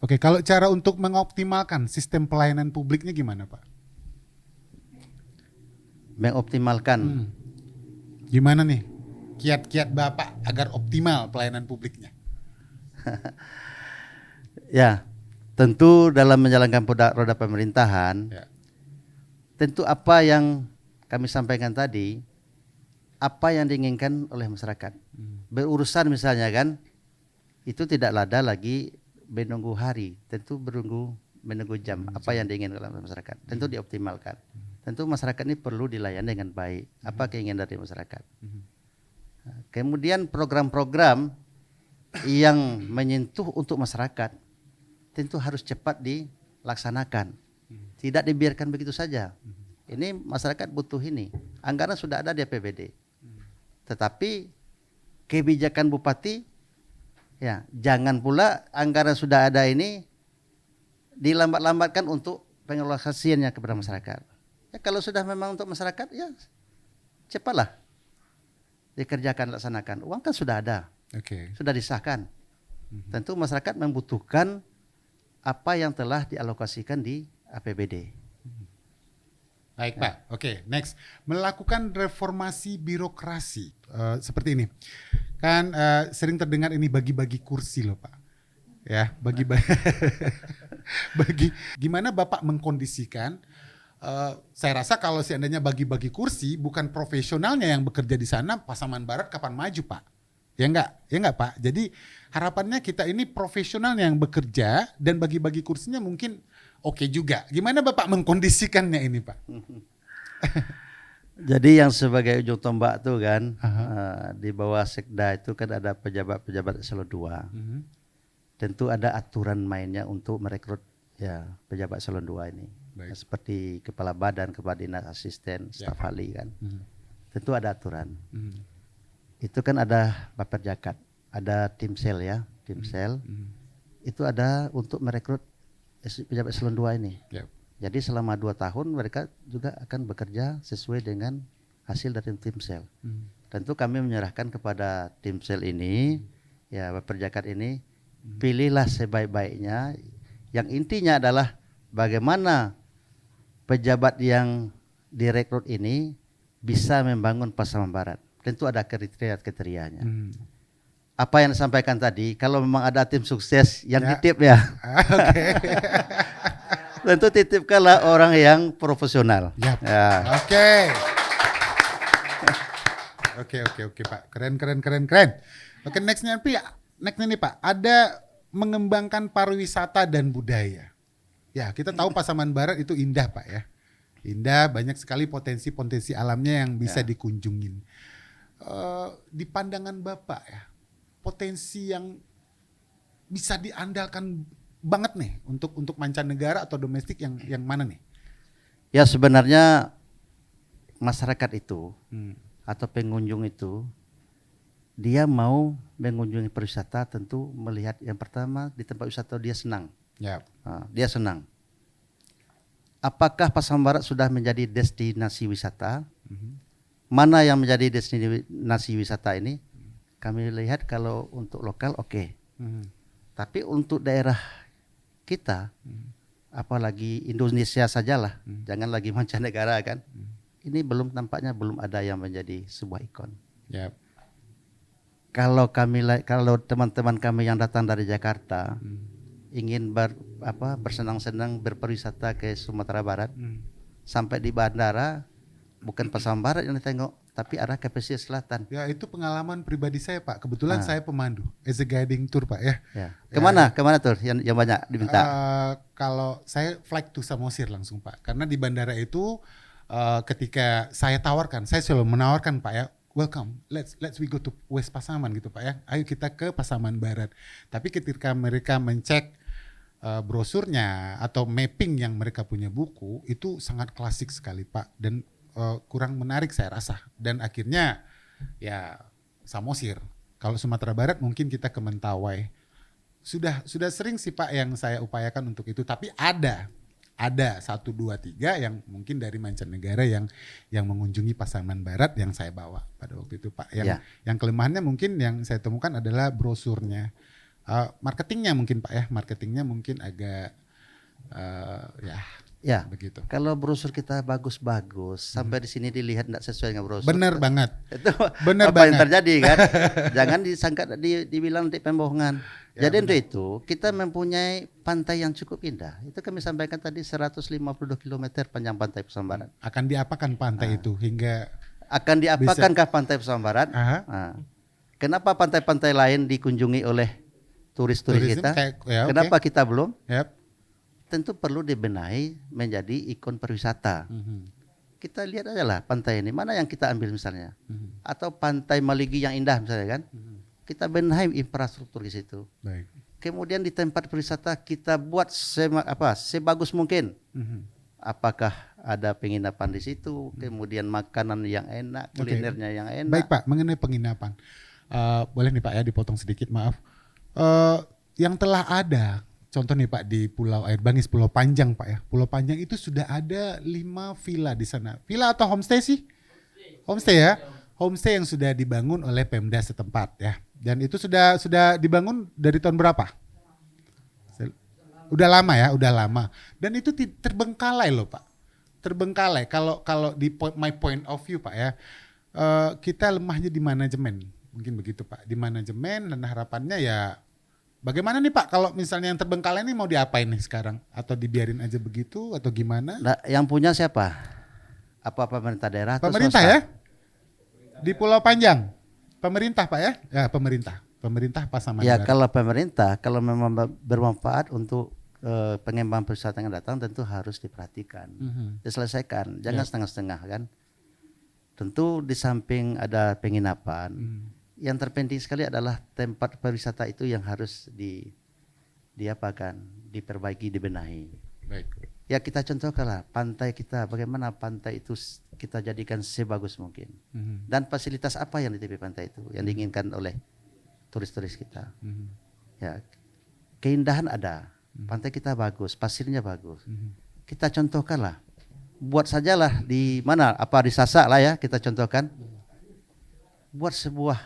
Oke, kalau cara untuk mengoptimalkan sistem pelayanan publiknya gimana Pak? Mengoptimalkan. Gimana nih kiat-kiat Bapak agar optimal pelayanan publiknya? Ya, tentu dalam menjalankan roda pemerintahan, Ya. tentu apa yang kami sampaikan tadi, apa yang diinginkan oleh masyarakat. Berurusan misalnya kan, itu tidak ada lagi menunggu hari, tentu menunggu jam, apa yang diinginkan oleh masyarakat. Tentu dioptimalkan. Tentu masyarakat ini perlu dilayani dengan baik, apa keinginan dari masyarakat. Kemudian program-program yang menyentuh untuk masyarakat tentu harus cepat dilaksanakan. Tidak dibiarkan begitu saja. Ini masyarakat butuh ini. Anggaran sudah ada di APBD. Tetapi kebijakan bupati ya, jangan pula anggaran sudah ada ini dilambat-lambatkan untuk pengalokasiannya kepada masyarakat. Ya, kalau sudah memang untuk masyarakat ya cepatlah dikerjakan, laksanakan. Uang kan sudah ada. Oke. Sudah disahkan. Tentu masyarakat membutuhkan apa yang telah dialokasikan di APBD. Baik Pak, oke, next. Melakukan reformasi birokrasi seperti ini. Kan sering terdengar ini bagi-bagi kursi loh Pak. Ya, gimana Bapak mengkondisikan, saya rasa kalau seandainya bagi-bagi kursi, bukan profesionalnya yang bekerja di sana, Pasaman Barat kapan maju Pak? Ya enggak Pak. Jadi harapannya kita ini profesional yang bekerja dan bagi-bagi kursinya mungkin oke juga. Gimana Bapak mengkondisikannya ini Pak? Jadi yang sebagai ujung tombak tuh kan di bawah sekda itu kan ada pejabat-pejabat eselon 2. Tentu ada aturan mainnya untuk merekrut ya pejabat eselon 2 ini. Baik. Seperti kepala badan, kepala dinas, asisten, staf ahli kan. Tentu ada aturan. Itu kan ada Baperjakat, ada tim sel ya, tim sel. Itu ada untuk merekrut pejabat eselon 2 ini. Yep. Jadi selama 2 tahun mereka juga akan bekerja sesuai dengan hasil dari tim sel. Tentu kami menyerahkan kepada tim sel ini, ya Baperjakat ini, pilihlah sebaik-baiknya. Yang intinya adalah bagaimana pejabat yang direkrut ini bisa membangun Pasaman Barat. Tentu ada kriteria-kriterianya. Apa yang disampaikan tadi, kalau memang ada tim sukses yang titip ya. Oke. Tentu titipkanlah orang yang profesional. Yap. Ya. Oke Pak. Keren. Oke, nextnya nih Pak, ada mengembangkan pariwisata dan budaya. Ya, kita tahu Pasaman Barat itu indah Pak ya. Indah, banyak sekali potensi-potensi alamnya yang bisa dikunjungin. Di pandangan Bapak ya, potensi yang bisa diandalkan banget nih untuk mancanegara atau domestik yang mana nih? Ya sebenarnya masyarakat itu atau pengunjung itu dia mau mengunjungi pariwisata tentu melihat yang pertama di tempat wisata dia senang. Ya. Dia senang. Apakah Pasaman Barat sudah menjadi destinasi wisata? Mana yang menjadi destinasi wisata ini? Kami lihat kalau untuk lokal oke. Tapi untuk daerah kita, apalagi Indonesia sajalah, jangan lagi mancanegara kan. Ini tampaknya belum ada yang menjadi sebuah ikon. Ya. Kalau teman-teman kami yang datang dari Jakarta ingin bersenang-senang berpariwisata ke Sumatera Barat, sampai di bandara bukan Pasaman Barat yang ditengok, tapi arah ke pesisir selatan. Ya itu pengalaman pribadi saya Pak. Kebetulan saya pemandu, as a guiding tour Pak ya. Kemana tuh yang banyak diminta? Kalau saya flight to Samosir langsung Pak, karena di bandara itu ketika saya tawarkan, saya selalu menawarkan Pak ya, welcome, let's we go to West Pasaman gitu Pak ya. Ayo kita ke Pasaman Barat. Tapi ketika mereka mencek brosurnya atau mapping yang mereka punya buku itu sangat klasik sekali Pak, dan kurang menarik saya rasa. Dan akhirnya ya Samosir. Kalau Sumatera Barat mungkin kita ke Mentawai. Sudah sering sih Pak yang saya upayakan untuk itu. Tapi ada 1, 2, 3 yang mungkin dari mancanegara yang mengunjungi Pasaman Barat yang saya bawa pada waktu itu Pak. Yang kelemahannya mungkin yang saya temukan adalah brosurnya. Marketingnya mungkin Pak ya. Marketingnya mungkin agak ya begitu. Kalau brosur kita bagus-bagus, sampai di sini dilihat tidak sesuai dengan brosur. Benar banget. Itu Benar apa banget. yang terjadi kan? Jangan disangka dibilang nanti pembohongan. Jadi untuk itu kita mempunyai pantai yang cukup indah. Itu kami sampaikan tadi 152 km panjang pantai Pasaman Barat. Akan diapakan pantai itu hingga akan diapakankah pantai Pasaman Barat? Kenapa pantai-pantai lain dikunjungi oleh turis-turis kita? Kenapa kita belum? Tentu perlu dibenahi menjadi ikon pariwisata. Kita lihat aja lah pantai ini, mana yang kita ambil misalnya. Atau pantai Maligi yang indah misalnya kan. Kita benahi infrastruktur di situ. Baik. Kemudian di tempat pariwisata kita buat sebagus mungkin. Apakah ada penginapan di situ, kemudian makanan yang enak, kulinernya yang enak. Baik Pak, mengenai penginapan. Boleh nih Pak ya dipotong sedikit, maaf. Yang telah ada, contoh nih Pak di Pulau Air Bangis, Pulau Panjang Pak ya. Pulau Panjang itu sudah ada 5 villa di sana. Villa atau homestay sih? Homestay ya. Homestay yang sudah dibangun oleh Pemda setempat ya. Dan itu sudah dibangun dari tahun berapa? Udah lama ya, udah lama. Dan itu terbengkalai loh Pak. Terbengkalai. Kalau di my point of view Pak ya, kita lemahnya di manajemen. Mungkin begitu Pak. Di manajemen, dan harapannya ya bagaimana nih Pak kalau misalnya yang terbengkalai ini mau diapain nih sekarang? Atau dibiarin aja begitu atau gimana? Nah, yang punya siapa? Apa pemerintah daerah atau Pemerintah swasta? ya? Di Pulau Panjang. Pemerintah Pak ya? Ya pemerintah. Pemerintah Pasaman Ya Barat. kalau pemerintah, kalau memang bermanfaat untuk pengembangan pariwisata yang datang tentu harus diperhatikan. Diselesaikan, jangan setengah-setengah kan. Tentu di samping ada penginapan, yang terpenting sekali adalah tempat pariwisata itu yang harus diperbaiki, dibenahi. Baik. Ya kita contohkanlah pantai kita, bagaimana pantai itu kita jadikan sebagus mungkin. Dan fasilitas apa yang di tepi pantai itu yang diinginkan oleh turis-turis kita. Ya, keindahan ada, pantai kita bagus, pasirnya bagus. Kita contohkanlah, buat sajalah di mana, di Sasak lah ya kita contohkan. Buat sebuah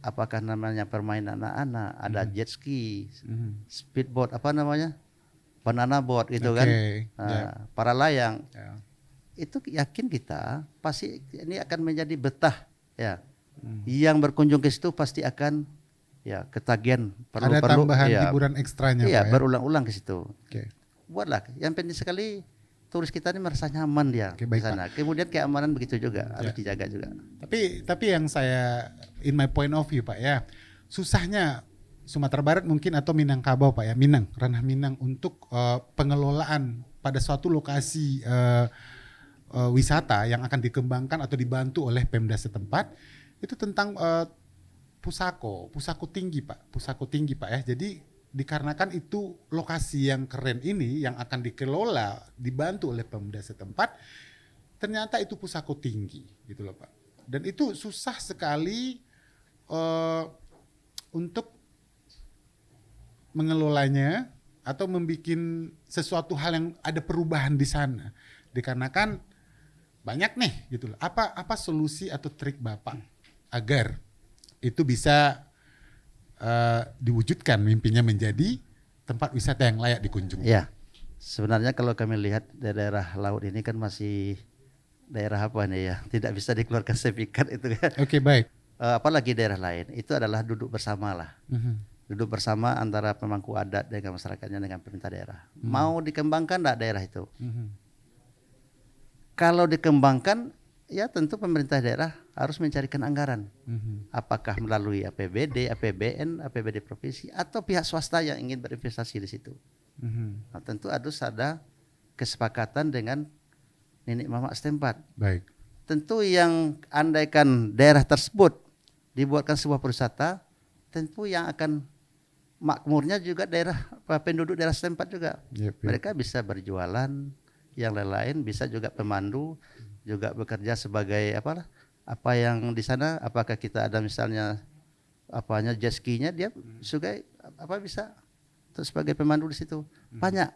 apakah namanya permainan anak-anak, ada jet ski, speedboat, banana boat gitu kan, para layang. Itu yakin kita pasti ini akan menjadi betah ya. Yang berkunjung ke situ pasti akan ya ketagihan, Ada tambahan hiburan ekstranya Iya, Pak ya. berulang-ulang ke situ. Buatlah, yang penting sekali turis kita ini merasa nyaman dia di sana. Kemudian keamanan begitu juga harus dijaga juga. Tapi yang saya in my point of view Pak ya, susahnya Sumatera Barat mungkin atau Minangkabau Pak ya, ranah Minang untuk pengelolaan pada suatu lokasi wisata yang akan dikembangkan atau dibantu oleh Pemda setempat itu tentang pusako tinggi Pak ya. Jadi dikarenakan itu lokasi yang keren ini yang akan dikelola, dibantu oleh Pemda setempat, ternyata itu pusako tinggi gitu loh Pak. Dan itu susah sekali untuk mengelolanya atau membuat sesuatu hal yang ada perubahan di sana. Dikarenakan banyak nih gitu loh. Apa solusi atau trik Bapak agar itu bisa diwujudkan mimpinya menjadi tempat wisata yang layak dikunjungi? Ya, sebenarnya kalau kami lihat daerah laut ini kan masih daerah apa nih ya, tidak bisa dikeluarkan sertifikat itu kan. Oke, baik. Apalagi daerah lain, itu adalah duduk bersama lah. Duduk bersama antara pemangku adat dengan masyarakatnya dengan pemerintah daerah. Mau dikembangkan enggak daerah itu? Kalau dikembangkan, ya tentu pemerintah daerah harus mencarikan anggaran. Apakah melalui APBD, APBN, APBD provinsi, atau pihak swasta yang ingin berinvestasi di situ. Nah, tentu harus ada kesepakatan dengan nenek mama setempat. Baik. Tentu yang andaikan daerah tersebut dibuatkan sebuah pariwisata, tentu yang akan makmurnya juga daerah penduduk daerah setempat juga. Mereka bisa berjualan, yang lain-lain bisa juga pemandu, juga bekerja sebagai apa yang di sana, apakah kita ada misalnya jet ski-nya, dia juga bisa terus sebagai pemandu di situ. Banyak.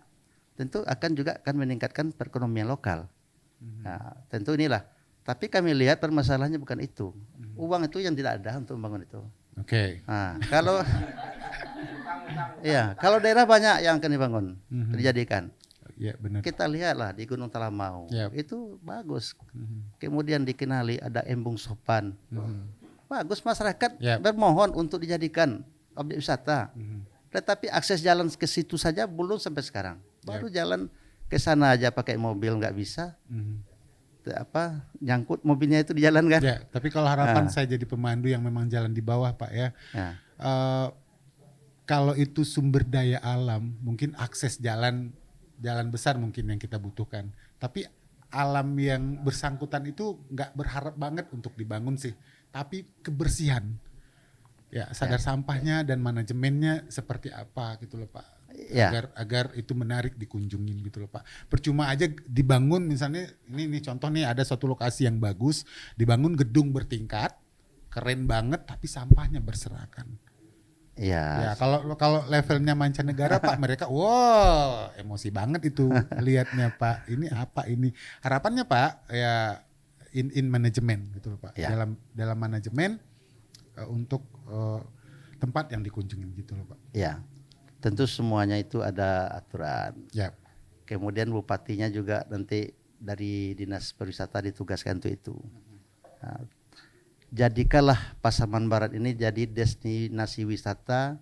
Tentu akan meningkatkan perekonomian lokal. Nah, tentu inilah. Tapi kami lihat permasalahannya bukan itu. Uang itu yang tidak ada untuk membangun itu. Oke. Nah, kalau daerah banyak yang akan dibangun, dijadikan. Ya, benar. Kita lihatlah di Gunung Talamau, itu bagus. Kemudian dikenali ada Embung Sopan. Bagus, masyarakat bermohon untuk dijadikan objek wisata. Tetapi akses jalan ke situ saja belum sampai sekarang. Baru jalan ke sana aja pakai mobil nggak bisa. Nyangkut mobilnya itu di jalan kan. Ya, tapi kalau harapan saya jadi pemandu yang memang jalan di bawah Pak ya. Kalau itu sumber daya alam, mungkin akses jalan besar mungkin yang kita butuhkan. Tapi alam yang bersangkutan itu nggak berharap banget untuk dibangun sih. Tapi kebersihan, ya sadar sampahnya dan manajemennya seperti apa gitu loh Pak. Agar itu menarik dikunjungin gitu loh Pak. Percuma aja dibangun misalnya ini contoh nih, ada suatu lokasi yang bagus, dibangun gedung bertingkat, keren banget tapi sampahnya berserakan. Ya kalau levelnya mancanegara Pak, mereka emosi banget itu lihatnya Pak. Ini apa ini? Harapannya Pak ya in manajemen gitu loh Pak. Dalam manajemen untuk tempat yang dikunjungi gitu loh Pak. Ya. Tentu semuanya itu ada aturan. Kemudian bupatinya juga nanti dari Dinas Pariwisata ditugaskan untuk itu. Nah, jadikanlah Pasaman Barat ini jadi destinasi wisata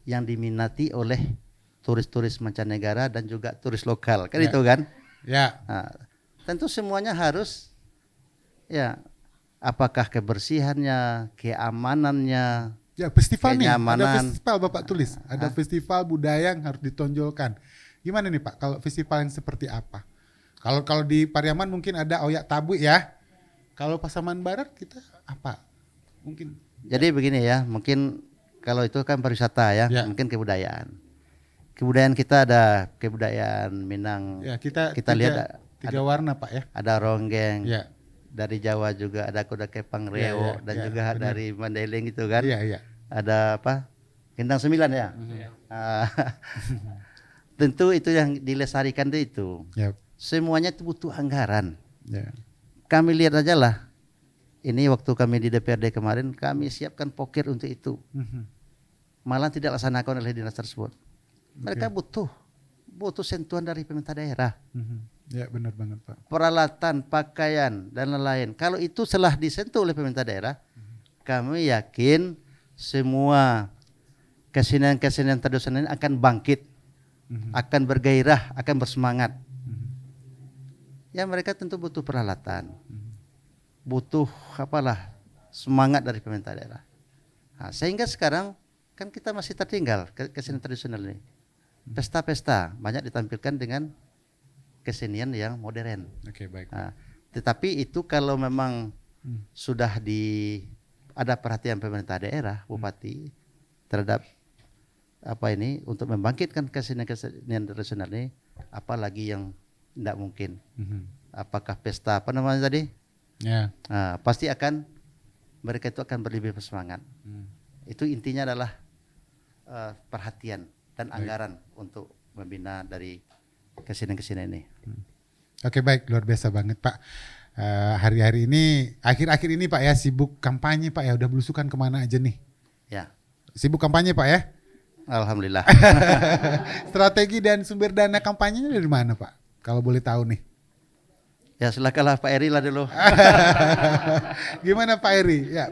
yang diminati oleh turis-turis mancanegara dan juga turis lokal, kan itu kan? Nah, tentu semuanya harus apakah kebersihannya, keamanannya. Festival nih, ada festival Bapak tulis, ada festival budaya yang harus ditonjolkan. Gimana nih Pak, kalau festival yang seperti apa? Kalau di Pariaman mungkin ada Oyak Tabu ya. Kalau Pasaman Barat kita apa? Mungkin. Jadi begini ya, mungkin kalau itu kan pariwisata ya, mungkin kebudayaan. Kebudayaan kita ada kebudayaan Minang. Kita lihat tiga warna Pak ya. Ada ronggeng. Dari Jawa juga ada kuda kepang reo dan juga dari Mandailing gitu kan. Ada Gendang 9 ya. Tentu itu yang dilestarikan itu. Semuanya itu butuh anggaran. Kami lihat aja lah. Ini waktu kami di DPRD kemarin, kami siapkan poker untuk itu. Malah tidak laksanakan oleh dinas tersebut. Mereka butuh sentuhan dari pemerintah daerah. Ya benar banget Pak. Peralatan, pakaian dan lain-lain. Kalau itu telah disentuh oleh pemerintah daerah, kami yakin semua kesenian-kesenian tradisional ini akan bangkit, akan bergairah, akan bersemangat. Ya mereka tentu butuh peralatan, butuh semangat dari pemerintah daerah. Nah, sehingga sekarang kan kita masih tertinggal kesenian tradisional ini. Pesta-pesta banyak ditampilkan dengan kesenian yang modern. Oke, baik. Nah, tetapi itu kalau memang sudah ada perhatian pemerintah daerah, bupati terhadap apa ini untuk membangkitkan kesenian tradisional ini, apalagi yang tidak mungkin. Apakah pesta apa namanya tadi? Ya. Nah, pasti akan mereka itu akan berlebih bersemangat. Itu intinya adalah perhatian dan anggaran untuk membina dari kesenian-kesenian ini. Oke, baik, luar biasa banget Pak. Hari-hari ini, akhir-akhir ini Pak ya, sibuk kampanye Pak ya, udah belusukan kemana aja nih? Ya, Sibuk kampanye Pak ya? alhamdulillah. Strategi dan sumber dana kampanyenya dari mana Pak? Kalau boleh tahu nih. Ya silakanlah Pak Eri lah dulu. Gimana Pak Eri? Ya.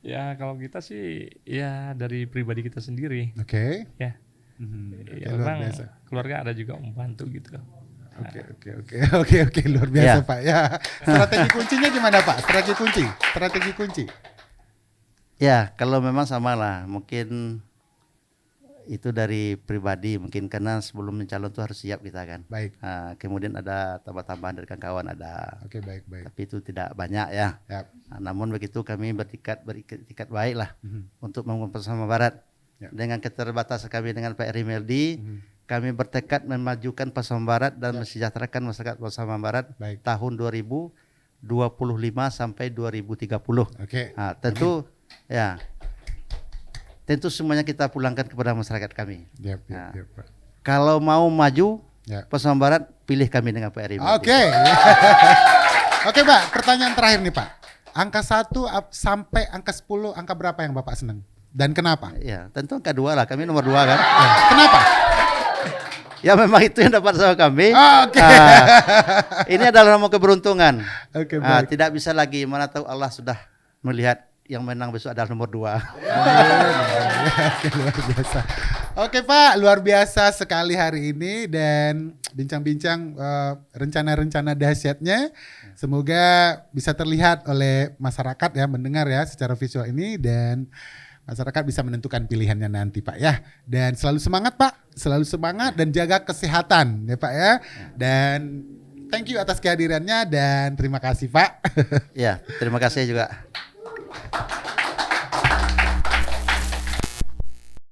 Ya kalau kita sih ya dari pribadi kita sendiri Oke. ya. Oke, Ya, luar memang biasa. keluarga ada juga membantu gitu. Oke, luar biasa Ya. Pak. Ya. Strategi kuncinya gimana Pak? Strategi kunci. Ya kalau memang sama lah, mungkin itu dari pribadi mungkin karena sebelum mencalon tuh harus siap kita kan. Baik. Nah, kemudian ada tambah-tambahan dari kawan-kawan ada, Oke, baik. tapi itu tidak banyak ya. Ya. Nah, namun begitu kami berikat baik lah untuk membangun Pasaman Barat. Ya. Dengan keterbatasan kami dengan Pak Eri Meldi, kami bertekad memajukan Pasaman Barat dan mensejahterakan masyarakat Pasaman Barat Baik. tahun 2025 sampai 2030. Oke. Nah, tentu semuanya kita pulangkan kepada masyarakat kami. Ya, Nah. Pak. Kalau mau maju Ya. Pasaman Barat, pilih kami dengan Pak Eri Meldi. Oke. Oke Pak, pertanyaan terakhir nih Pak. Angka 1 sampai angka 10, angka berapa yang Bapak senang? Dan kenapa? Ya, tentu angka 2 lah. Kami nomor 2 kan. Ya, kenapa? Ya memang itu yang dapat sama kami. Oke. Ini adalah nama keberuntungan. Oke, Nah, baik. tidak bisa lagi, mana tahu Allah sudah melihat yang menang besok adalah nomor 2. Oke, luar biasa. Oke Pak, luar biasa sekali hari ini dan bincang-bincang rencana-rencana dahsyatnya. Semoga bisa terlihat oleh masyarakat ya, mendengar ya secara visual ini dan masyarakat bisa menentukan pilihannya nanti Pak ya. Dan selalu semangat Pak, selalu semangat dan jaga kesehatan ya Pak ya. Dan thank you atas kehadirannya dan terima kasih Pak. Ya, terima kasih juga.